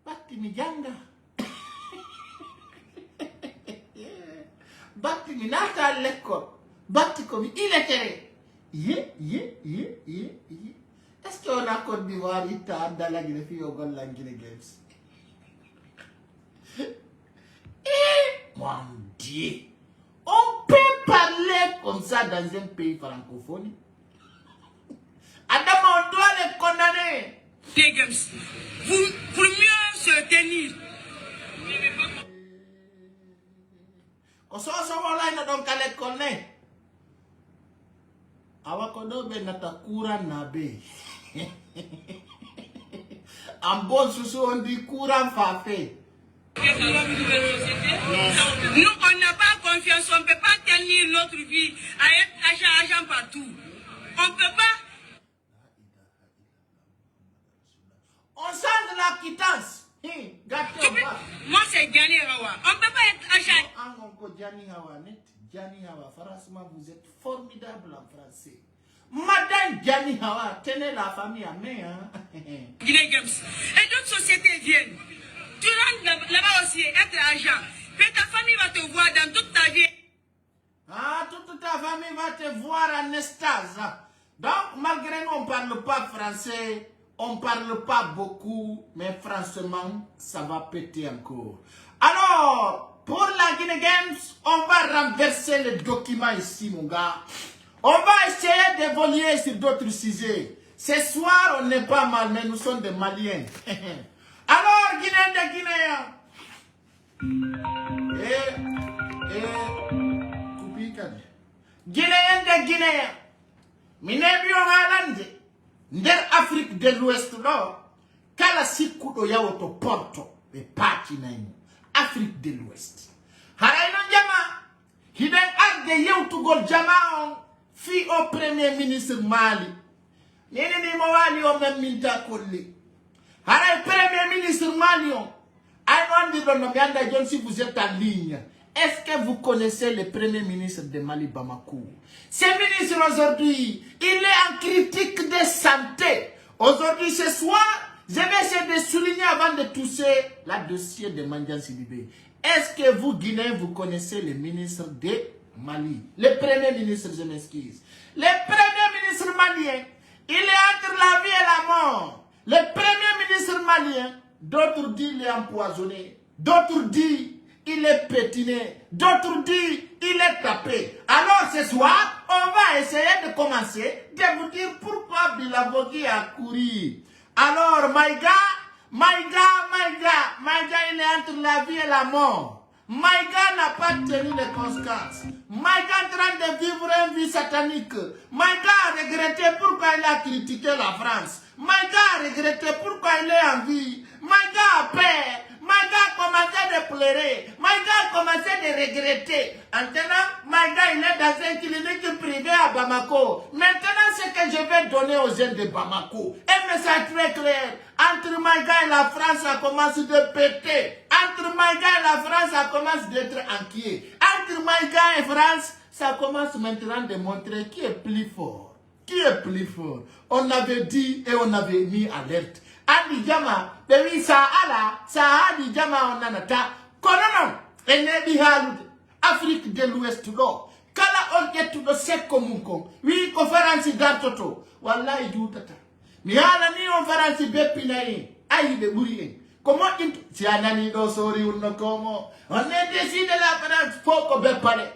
Batti mi janga. Batti mi nata all'école. Batti comme il est terré. Est-ce qu'on a Côte d'Ivoire dans la Guinée fille au Guinée Games? Mon Dieu. On peut parler comme ça dans un pays francophone. Adam, on doit les condamner. Guinée Games, pour mieux se tenir. Koso wala ina don kale konne. Awakodo be natakura nabe. Ambon susu on dit courant fafé. Nous, on n'a pas confiance, on ne peut pas tenir notre vie à être agent partout. On ne peut pas. On sent de la quittance. Moi, c'est Gianni Hawa. On ne peut pas être agent. Gianni Hawa, franchement, vous êtes formidable en français. Madame Gianni Hawa, tenez la famille à main. Guinée Games. Et d'autres sociétés viennent. Tu rentres là-bas aussi, être agent. Mais ta famille va te voir dans toute ta vie. Ah, toute ta famille va te voir en estase. Donc, malgré nous, on ne parle pas français, on ne parle pas beaucoup, mais franchement, ça va péter encore. Alors, pour la Guinée Games, on va renverser le document ici, mon gars. On va essayer d'évoluer sur d'autres sujets. Ce soir, on n'est pas mal, mais nous sommes des Maliens. Alors, Guinéens de Guinéens. Guinéens de Guinéens. Minebio Halande. Nder Afrique de l'Ouest, non. Kala sikudo yawoto porto. E pati na ino. Afrique de l'Ouest. Haraino jama. Hiden arde yewtugol jama on. Fi au premier ministre Mali. Nini ni mawali o men minta kolli. Haray premier ministre Mali on. Si vous êtes en ligne, est-ce que vous connaissez le premier ministre de Mali, Bamako? Ce ministre aujourd'hui, il est en critique de santé. Aujourd'hui, ce soir, je vais essayer de souligner avant de toucher la dossier de Mandian Sidibé. Est-ce que vous, Guinéens, vous connaissez le ministre de Mali? Le premier ministre, je m'excuse. Le premier ministre malien, il est entre la vie et la mort. Le premier ministre malien, d'autres disent il est empoisonné, d'autres disent il est pétiné, d'autres disent il est tapé. Alors ce soir, on va essayer de commencer de vous dire pourquoi Bilavogi a couru. Alors, my gars, il est entre la vie et la mort. Maïga n'a pas tenu les conséquences. Maïga est en train de vivre une vie satanique. Maïga a regretté pourquoi il a critiqué la France. Maïga a regretté pourquoi il est en vie. Maïga a peur. Maïga a commencé à pleurer. Maïga a commencé à regretter. Maintenant, Maïga il est dans une clinique privée à Bamako. Maintenant, ce que je vais donner aux jeunes de Bamako, un message très clair. Entre Maïga et la France, ça commence de péter. Entre Maïga et la France, ça commence d'être inquiet. Entre Maïga et France, ça commence maintenant de montrer qui est plus fort. Qui est plus fort? On avait dit et on avait mis alerte. Adi Jama, bewi sa ala, sa adi Jama onanata. Kononon, enebi halude. Afrique de l'Ouest do. Kala on get to the seko munko. Oui, conférence d'artoto. Wallahi jutata. Mi hala ni conférence bepina yin. Ayi be buri yin. Comment int si anani do sori unno komo. On est décidé la France foko bepale.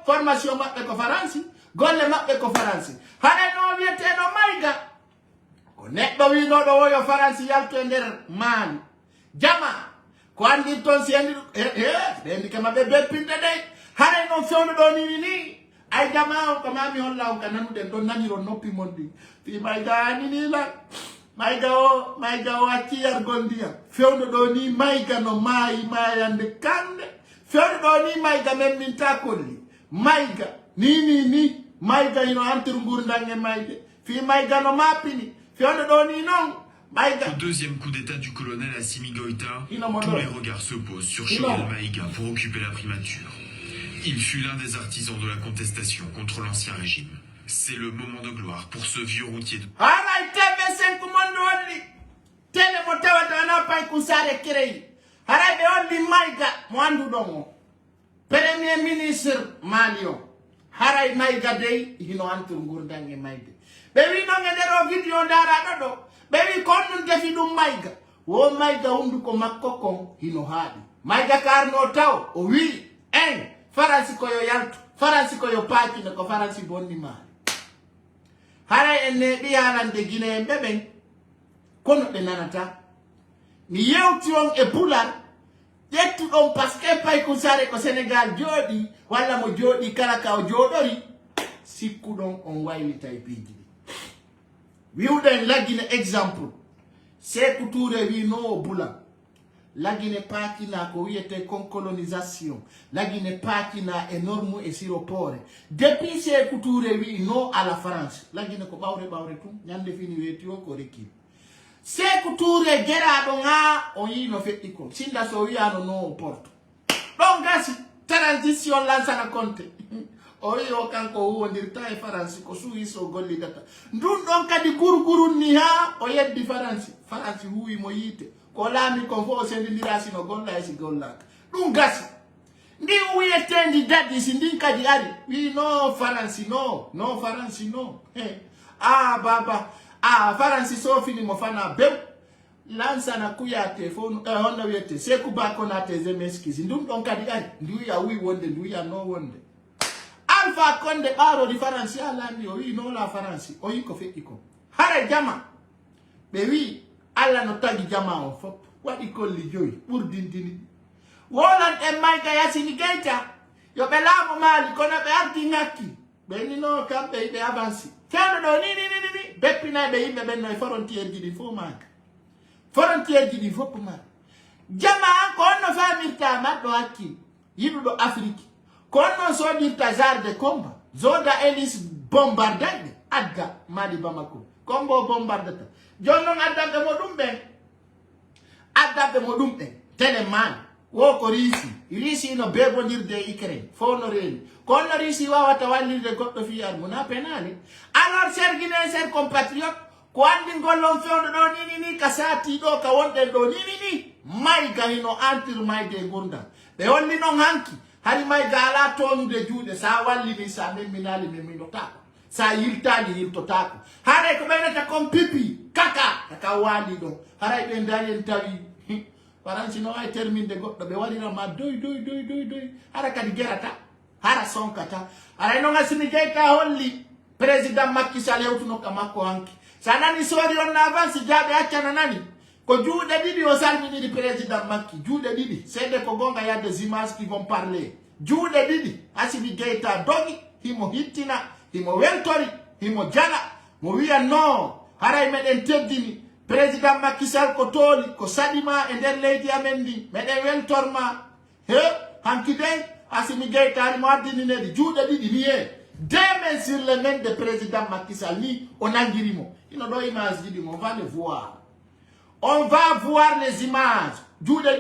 Formation mappe conférence. Golle mappe conférence. Hane no viete no Maïga. Neɗɗo wino ɗo woyo faransi yalto e nder maani jama ko andi toon si andi ɓendi kama ɓe beppinde ɗe haray noon fewno ɗo ni ay jama on ko mami holla on ka nanuɗen ɗon naniro noppi mon ɗi fi Maïga aninila Maïga o acci yargol ndiyam fewno ɗo ni Maïga no maayi maayande kande fewno ɗo ni Maïga men min ta kolli Maïga ni Maïga ino antir gurdang e mayde fi Maïga no mappini. Au deuxième coup d'état du colonel Assimi Goïta, tous les regards se posent sur Choguel Maïga pour occuper la primature. Il fut l'un des artisans de la contestation contre l'ancien régime. C'est le moment de gloire pour ce vieux routier de... Premier ministre Malio, Haray Maïga Dey, il a entouré Maïga. Bewi no ngedero video ndara do bewi konnu defi dum Maïga wo Maïga undu ko makko kon hino haadi Maïga karno taw o wi en faransi ko yo yaltu faransi ko yo paaki ne ko faransi bonni maali hara enne bi yarande Guinée beben kono be nanata mi yewti on e pular jettu don parce que pay ko sare ko Sénégal jodi walla mo jodi kala ka o jodori sikku don on wayli tay piji. We would lagine example. C'est couture we no bula. Lagine parti na ko yete con colonisation. Lagine parti na énorme et siropore. Depuis c'est couture we no à la France. Lagine ko bawre tout. Nyande fini weti o ko reki. C'est couture gera donga o yi no fetti ko. Sinda so wi ano no porto. Donc gasi transition lanza na compte. Ori o kanko wondirta e faransi ko suwi so golli data ndun don kadi gurguru ni ha o yeddi faransi huwi mo yite ko lami ko fo sendindira sino golla e si golla dum gasi ndi wiyetendi dadi si ndin kadi ari wi no faransi no baba faransi so fini mo fana be lansa na kuyate fo hono wiyete seku bako na teze meskizi ndum don kadi ari ndi ya wi wonde ndi ya no wonde Alpha Conde baro di faransi ala mi o no la faransi o yiko fe iko hare jama be wi alla no tagi jama o fop wadi kolli joyi pour dindini wolan e Maïga Assimi Goïta yo be lamo mali kono be arti ngaki be ni no kambe be avanci kano do ni beppina be yimbe ben no frontière ji di fo mak frontière ji di fop mak jama ko no famirta maddo hakki yidu do Afrique kono so di tazar de combat zoda elis bombardade adga madi Bamako combo bombardata jonno adda de modum ben teleman wo ko risi no bebondirde Ukraine fo no reni kono risi wawata wallirde goddo fi armuna penale alors cher Guinéen cher compatriote ko andi gollon fewdo do ni kasati do ka wonde do ni Maïga hino antir Maïga gurda be wonni non hanki hari Maïga ala tonude juude sa walli ni sa minali me minotako sa yiltali yiltotako hare ko benata kom pipi kaka wali do haray be ndari tawi faransi no ay termine goddo be warira ma doy hara kadi gerata hara sonkata haray no Assimi Goïta holli président Macky Sall hewtuno ka makko hanki sa nani sori on avance jaabe accana nani Ko juude didi o salmini di président Macky. Juude didi. C'est de Kogonga, il y a des images qui vont parler. Juude didi. Assimi Goïta dogi. Himo hittina. Himo weltori. Himo jala. Mo wiya no. Haray meɗen teddini. Président Macky Sall ko tooli. Ko sadima e nder leydi amen ndi. Meɗen weltorma. He. Hanki den. Assimi Goïta ari mo addini nedi. Juude didi niye. Deux mains sur les mains de président Macky Sall. Ni on angirimo. Il no do image didi. On va le voir. On va voir les images. Juude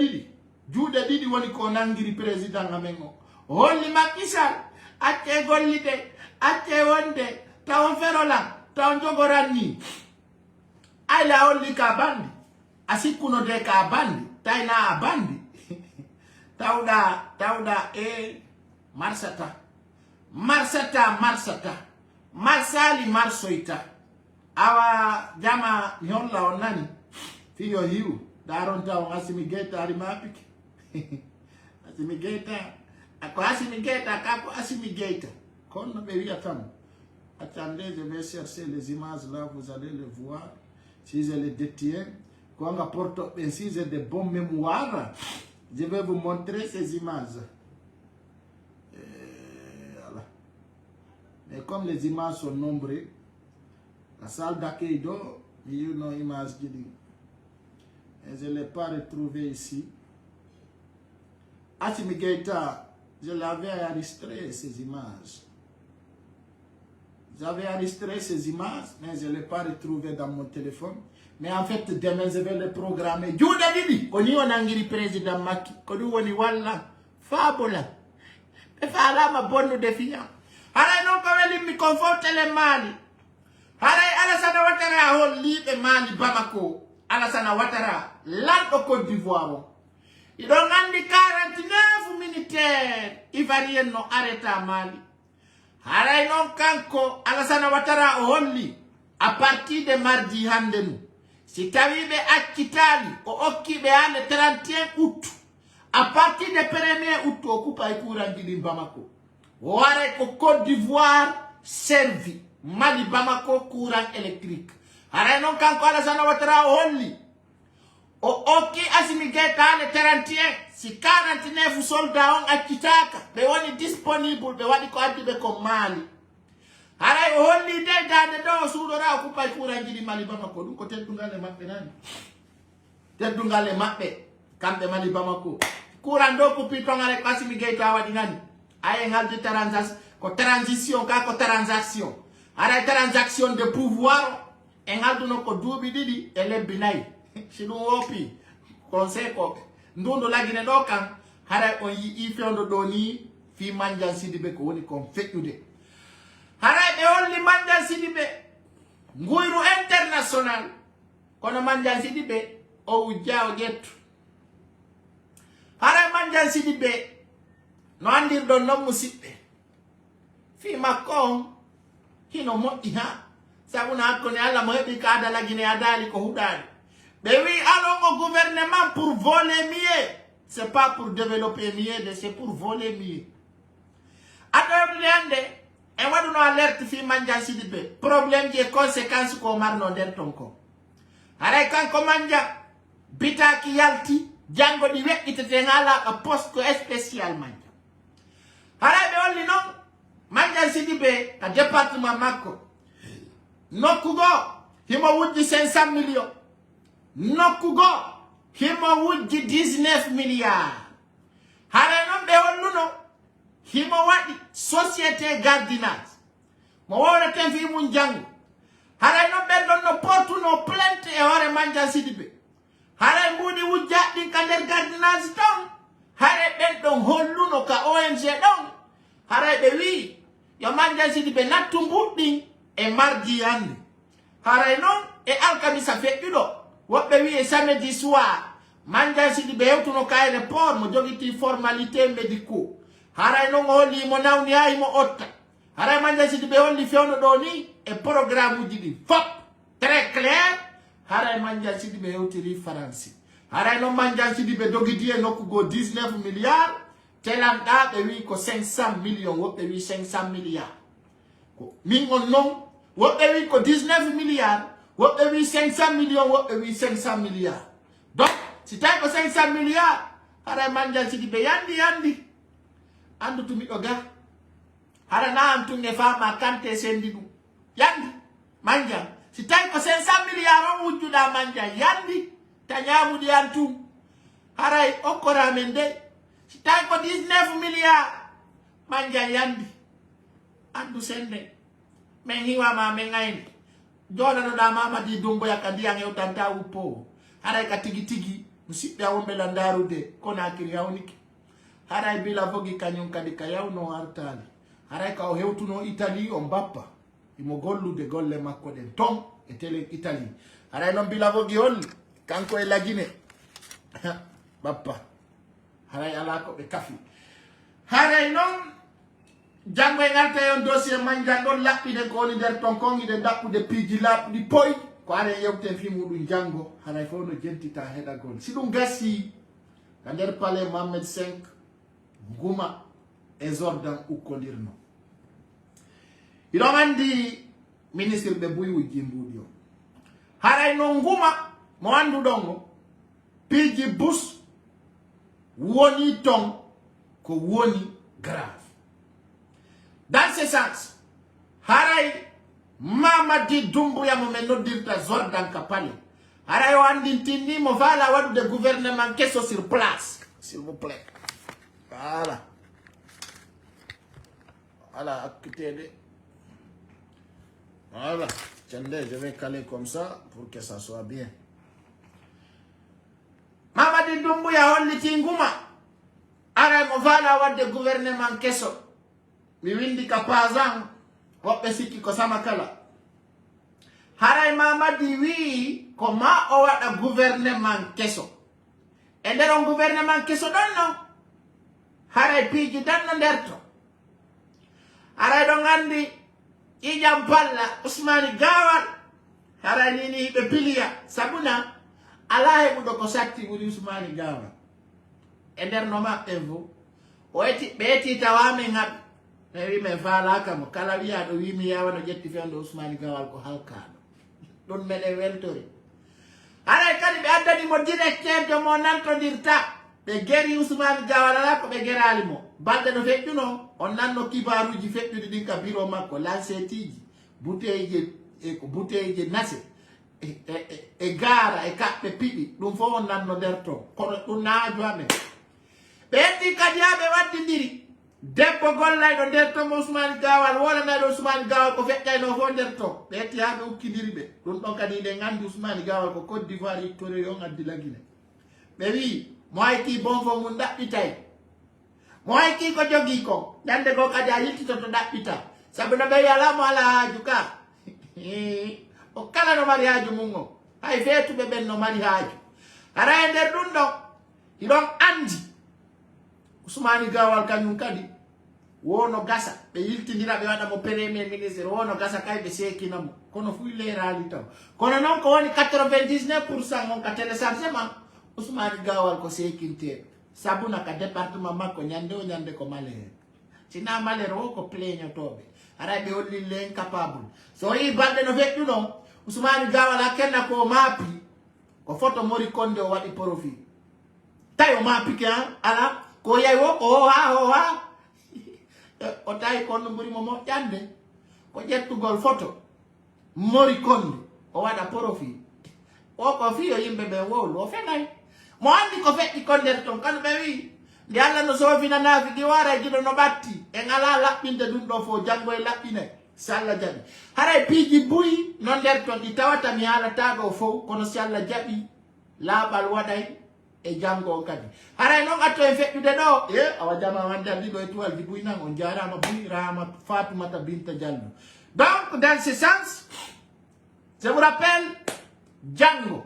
didi woni ko nangiri président amengo. Holli Macky Sall atte gollide, atte wonde, tawon ferola, tawon jogoranni. Ayla holli ka bandi. Asikuno de ka bandi, tayna bandi. Tawda marsata. Marsali marsoita. Awa jama nyolla onani. Fiyo hiu, daronta on Assimi Goïta ari mapiki. Assimi Goïta, ako Assimi Goïta, kako Assimi Goïta. Kono beria tamu. Attendez, je vais chercher les images là, vous allez les voir. Si je les détiens, quand on apporte, si j'ai de bonnes mémoires, je vais vous montrer ces images. Voilà. Mais comme les images sont nombreuses, la salle d'accueil d'eau, il y a une image qui dit. Et je ne l'ai pas retrouvé ici. Assimi Goïta, je l'avais enregistré ces images. J'avais enregistré ces images, mais je ne l'ai pas retrouvé dans mon téléphone. Mais en fait, demain, je vais le programmer. Juude didi, koni onangiri président Macky, koni woni walla, fabola. E fala bonno defiant. Haray non ko weli mi conforte le mali. Haray Alassane Ouattara holli be mali Bamako. Alassane Ouattara, l'an au Côte d'Ivoire. Ils ont andi 49 militaires. Ivoiriens n'ont arrêté à Mali. Haray non kanko Alassane Ouattara holli à partir de mardi handenu. Si tawibe akitali o okkibe le 31 août. À partir du 1er août, occupe ay courant di Bamako. Ware ko Côte d'Ivoire servi. Mali Bamako courant électrique. Haray non kanko Alassane Ouattara holli o okki Assimi Goïta le 31 si 49 soldats on akitaka be woni disponible be wadi ko addi be ko Mali. Haray holli de dade do suudora ko pay kuranji di Mali Bamako dum ko teddungale mabbe nani. Teddungale mabbe kambe Mali Bamako. Kuran do ko pitongale ko Assimi Goïta wadi nani. Ay ngal de transition ko transaction. Haray transaction de pouvoir engal duno ko duubi didi ele binay sinu wopi conseil ko ndundo lagine do kan haray on yi fiondo do ni fi Mandiang Sidibé ko woni kon fekkude haray be holli Mandiang Sidibé nguyru international kono Mandiang Sidibé o wujjao gettu haray Mandiang Sidibé no andir do no musibbe fi makon hino motti ha sabuna ko ne alla mo hebi ka dala gine adali ko hudani. Mais oui, allons au gouvernement pour voler mieux. C'est pas pour développer mieux, c'est pour voler mieux. Attends, et moi nous alerte fi Mandiang Sidibé. Problème des conséquences ko marno den tonko. Aray kan ko manja bita ki yalti jango di wekite ngala a poste spécial manja. Aray be olli non Mandiang Sidibé a département makko. Nokugo himo wujji 500 millions. Nokugo himo wujji 19 milliards. Hare non be holluno himo wadi société gardiennage. Mo wona ten fi mun jangu. Hare non be don no portu no plainte e hore Mandiang Sidibé. Hare mbudi wujja din kander gardiennage ton. Hare ben don holluno ka ONG don. Hare be wi yo Mandiang Sidibé natumbu din e mardi yande. Haray non e alkamisa fekkido. Wobbe wi e samedi soir. Mandiang Sidibé hewtuno ka aéroport mo jogiti formalité médicaux. Haray non holli mo nawni ay mo otta. Haray Mandiang Sidibé holli fewno do ni e programme uji di fop très clair. Haray Mandiang Sidibé hewtiri français. Haray non Mandiang Sidibé dogiti e nokkugo 19 milliards. Telanda be wi ko 500 millions wobbe wi 500 milliards. Ko min on non wobbe wi ko 19 milliards, wobbe wi 500 millions, wobbe wi 500 milliards. si tawi ko 500 milliards hara manja sidi be yandi andu tumi do ga hara na antunge fama kante sendi dum yandi manja si tawi ko 500 milliards on wujjuda manja yandi tanyamu di antum haray okora mende si tawi ko 19 milliards manja yandi andu sende men hiwa ma men ngayni jola no da mama di dumbo yakandi yang yo tanta upo haray ka tigi musibbe awombe la ndarude kona akiri yawniki haray bila fogi kanyum kadi kayawno artali haray ka o hewtuno Italy on bappa imo gollude golle makko den tom e tele Italy haray non bila fogi hol kanko e lagine bappa haray ala ko be kafi haray non jango e ngalta yon dossier manjango lappide ko ni der ton kongi de dakkude piji lapdi poy ko are yewten fi mudum jango haray fo no jentita heda gon si dum gassi ka der palais Mohammed V nguma e zordan ukkodirno ido andi ministre be buyu jimbudio haray no nguma mo andu dongo piji bus woni ton ko woni grave. Dans ce sens, haray Mamadi Doumbouya mo meno dirta Zordan Kapali. Haray o andintini mo vala wadu de gouvernement kesso sur place. S'il vous plaît. Voilà. Voilà, écoutez. Voilà. Attendez, je vais caler comme ça pour que ça soit bien. Mamadi Doumbouya on litinguma. Haray mo vala wadu de gouvernement kesso. Mi windi kapazan woɓɓe sikki ko sama kala haray Mamadi wi ko ma o waɗa gouvernement keso e nder on gouvernement keso ɗon non haray piiji danno nder to haray ɗon andi ƴiƴam palla Ousmani Gawal haray nini hiɓe piliya sabuna ala heɓuɗo ko satti ɓuri Ousmani Gawal e nder no maɓɓe fo o ɓeeti tawamen haɓe me wi me fala kam kala wiya do wi mi yawa no jetti fendo Ousmani Gawal ko halkaado don mele weltori ara kadi be addani mo directeur de mo nantodirta be geri Ousmani Gawal ala ko be gerali mo balde no fedduno on nanno kibaruji feddude din ka biro makko la setiji buteje e ko buteje nase e gara e kappe pidi dum fo on nanno derto kono dum naaju amen be di kadi abe waddindiri debbo gollayɗo nder to Ousmani Gawal wala naɗo Ousmani Gawal ko feƴƴayno fo nder to ɓe hettiyaɓe ukkidiri ɓe ɗum ɗon kadi ɗe gandi Ousmani Gawal ko Côte d'Ivoire yittori on addi lagine ɓe wi mo hayki bon fo mum ɗaɓɓitay mo hayki ko jogui ko ñande go kadi a yittitoto ɗaɓɓita saabu no ɓe yalamo ala haaju ka o kala no mari haaju mum o hay feetuɓe ɓen no mari haaju ara e nder ɗum ɗon iɗon andi Ousmani Gawal kanyum kadi wono gasa be yiltindira be wada mo premier ministre wono gasa kay be sekinamo kono fu leerali taw kono non ko woni 99% on ka téléchargement Ousmani Gawal ko sekinte sabuna ka département makko nyande o nyande ko malere sina malere o ko pleño tobe ara be holli len capable so yi balde no feddu non Ousmani Gawal akenna ko mapi ko photo mori konde o wadi profil tayo mapi ka ala ko yay wo o ha o tay kono mburi mo moƴƴande ko ƴettugol photo mori konde o waɗa profil o ko fiyo yimɓe ɓe wowlu o fenay mo andi ko feƴƴi ko nder ton kano ɓe wi nde Allah no sofina naafi ɗi wara jiɗo no ɓatti en ala laɓɓinde ɗum ɗo fo janggo e laɓɓinay so Allah jaɓi haray piiji buyi no nder ton ɗi tawata mi haalata ɗo fof kono si Allah jaɓi laaɓal waɗay e jango kadi haray non atto en feƴƴude ɗo awa jama wande andi ɗo e tuwal di buy nan on jarama buy Rahma Fatoumata Binta Diallo donc dans ce sens je vous rappelle jango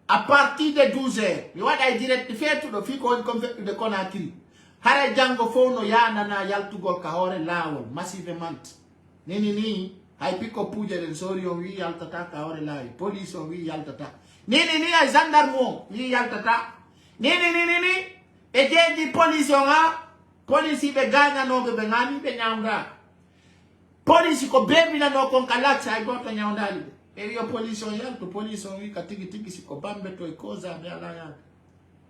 à partir de 12h mi waɗa direct feetuɗo fi ko woni comme feƴƴude Conakry haray jango fof no yanana yaltugol ka hoore laawol massivement ni hay pikko puuje ɗen sori on wi yaltata ka hoore laawi police on wi yaltata ni ay gendarme on wi yaltata ni e jeeji police on ha police ɓe gañanoɓe ɓe gani ɓe ñawda police ko bebinano kon ka lacce hay goto ñawdali ɓe wi o police on yalto police on wi ka tigi tigi siko bambe to e causa ɓe ala yaade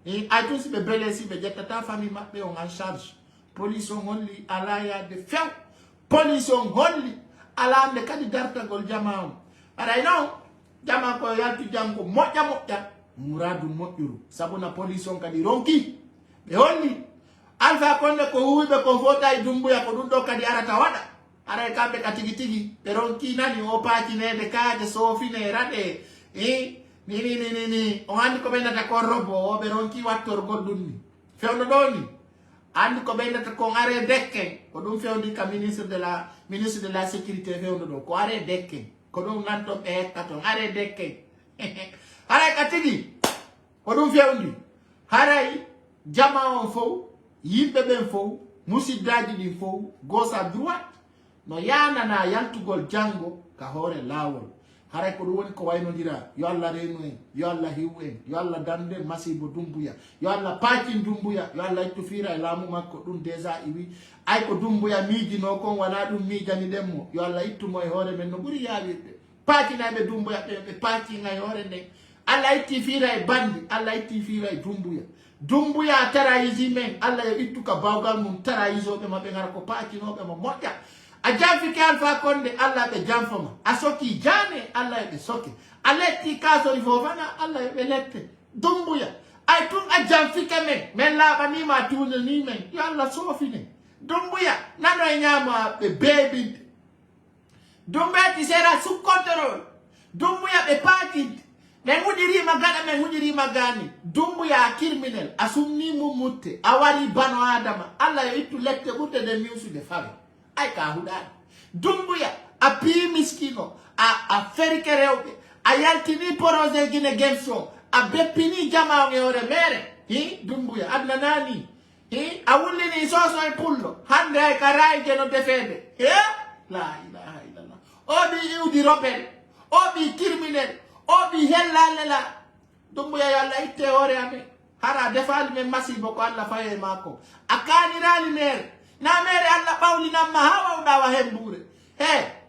ay tun si be bele si be jetta famille mabbe on en charge police on holli ala ya de few police on holli ala de kadi darta gol jama ara no jama ko yaltu jango moƴƴa muradu moƴƴuru sabuna police on kadi ronki be holli alfa konde ko huube ko fota e dumbuya ko dum do kadi arata wada ara kambe katigi be ronki nani o paaki nede kaaje sofine rade ni o andi ko benda ko robo o be ronki wattor goldum ni fewdo do ni andi ko benda ko are dekke ko dum fewdi ka ministre de la sécurité fewdo do ko are dekke ko dum nanto be kato are dekke ara katigi ko dum fewdi haray jama on fo yimbe ben fo musiddaji di fo gauche à droite no yana na yantugol jango ka hore lawol haray ko woni ko waynodira yo Allah renu en yo Allah hiwu en yo Allah dande masibo dumbuya yo Allah paakin dumbuya yo Allah ittu fira e laamu makko dum déjà iwi ay ko dumbuya miiji no kon wala dum miijani demmo yo Allah ittu mo e hore men no buri yaawirde paakinaɓe dumbuya ɓe paakinga e hore nden Allah itti fira e bandi Allah itti fira e dumbuya tarayisi men Allah yo ittu ka bawgal mum tarayisoɓe maɓe ngara ko paakinoɓe mo moƴƴa a janfike Alpha Condé Allah be janfoma a soki jane Allah be soke a letti kasori fofana Allah be lette dumbuya ay tun a janfike men laɓani ma tuna ni men yo Allah sofine dumbuya nano e ñama be bebi dumbuya ti sera sous contrôle dumbuya be pakid men hudirima gada men hudirima gani dumbuya criminel a sumni mumutte a wari bano adama Allah yo ittu lette ɓurde de miusu de fare ay ka hudani dumbuya a pi miskino a ferike rewɓe a yaltini projet Guinée Gemson a beppini jama e hore mere dumbuya adna nani a wullini soso e pullo hande ay ka rayje no defede la ilaha illallah o ɓi iwdi rebel o ɓi criminel o ɓi hellalela dumbuya yo Allah itte hore amen hara defali men masibo ko Allah faye mako a kanirali mere na mere Allah bawli namma hawa udawa hembure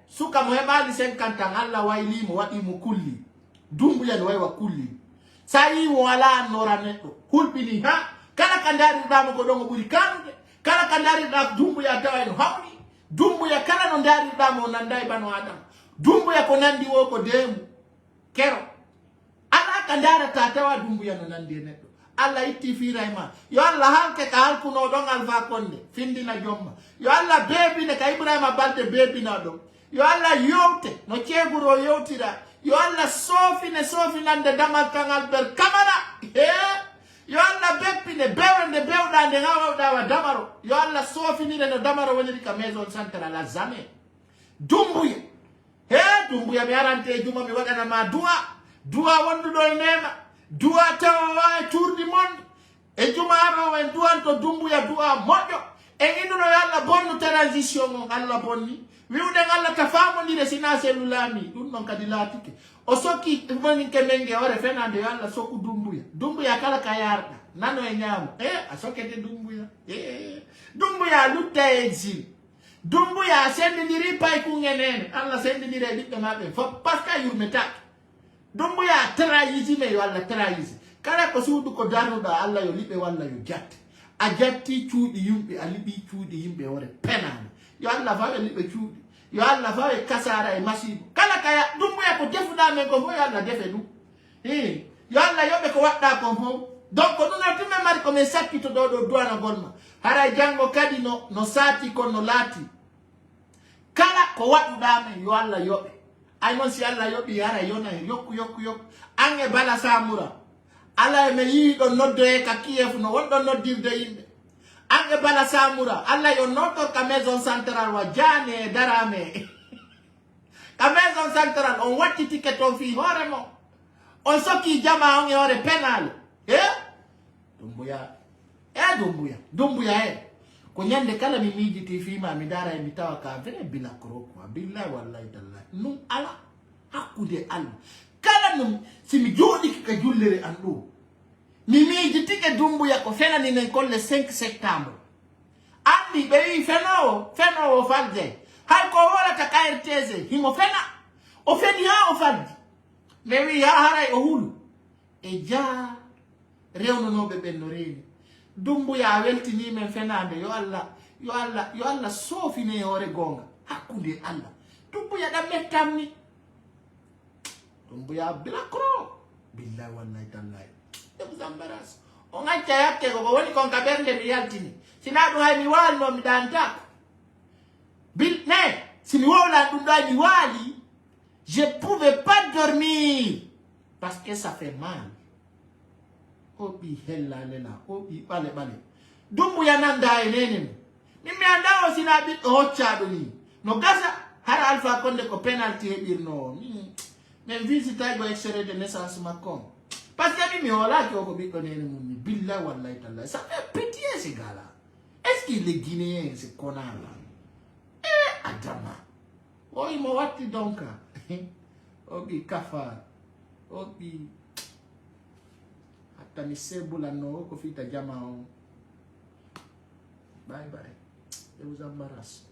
suka mo hebali 50 ans Allah waylimo wadi mo kulli dumbuya no waywa kulli sayi wala nora neddo hulbini kala kandari damo ko dongo buri kamde kala kandari da dumbuya tawa no hawni dumbuya kala no ndari damo nandai bano adam dumbuya ko nandi wo ko demu kero ala kandara tatawa dumbuya no nandi neddo Allah itti firayma yo Allah hanke ka halkuno don Alpha Condé findina jomma yo Allah bebi ne ka Ibrahima Balde bebi na don yo Allah yowte no ceguro yowtira yo Allah sofi nande damal kan Albert Camara yo Allah beppine bewde bewdande ngawdawa damaro yo Allah sofi ni no damaro woniri ka maison centrale la jamais dumbuya dumbuya mi arante juma mi wadana ma dua wondudo e nema dua tawa e tour du monde e jumaro en duanto dumbuya dua moƴƴo e innuno yo Allah bonnu transition on Allah bonni wiwde Allah tafamodire sina cellulami ɗum non kadi laatike o sokki moninke menge ore fenande yo Allah sokku dumbuya kala ka yarɗa nano e ñaamo a sokkete dumbuya lutta e exil dumbuya sendidiri pay kungenene Allah sendidiri e ɓiɓɓe maɓe fof par ce que yurmetake dumbuya trahisi yo Allah trahisi kala ko suudu ko darnuɗa Allah yo liɓe walla yo jatte a jatti cuuɗi yimɓe a liɓi cuuɗi yimɓe wore penani yo Allah fawe liɓe cuuɗi yo Allah fawe kasara e masibo kala kaya dumbuya ko defuɗa men ko fo yo Allah defe ɗum yo Allah yoɓe ko waɗɗa kon fof donc ɗum no timme mari komin sakkito ɗo duwanagol ma haray janggo kadi no saati kon no laati kala ko waɗuɗa men yo Allah yoɓe ay non si Allah yoɓi hara yona yokku an e Bala Samura Allah me yiiɗo noddo e ka Kiev no wonɗo noddirde yimɓe an e Bala Samura Allah yo noddo ka maison centrale wa jane e darame ka maison centrale on watti ticket on fi hoore mo on sokki jama on e hoore penal dumbuya ko nyande kala mi miijiti fima mi dara e mi tawa ka vrai bila kroko billahi wallahi tallahi num ala hakkude Allah kala num simi jodi ka jullere an do mi miijiti ke dumbuya ko fenani nen ko le 5 septembre andi be wi fenowo falde hay ko wala ta KRTZ himo fena o feni ha o faldi me wi ha haray o hulu e rewno no be benno reeni dumbu ya weltini men fenande yo Allah sofine hore gonga hakkunde Allah dumbu ya da mettamni dumbu ya bilakro billahi wallahi tallahi e buzambaras o ngacca yakke ko woni kon ka bernde mi yaltini sina dum hay mi walno mi danta bil ne si mi wala dum da mi wali je pouvais pas dormir parce que ça fait mal obi hella lela obi bale dumbu ya nanda enenen ni mi andao sina bi hocha doni no gasa har alpha konde ko penalty hebirno ni men visita go extrait de naissance makon parce que mi hola ko bi ko nene mun billahi wallahi taala ça fait pitié ces gars là est-ce que les Guinéens se connaissent Adama oi mo watti donc obi kafa obi hata ni sebula no ko fita jamao bye bye. It was embarrassing.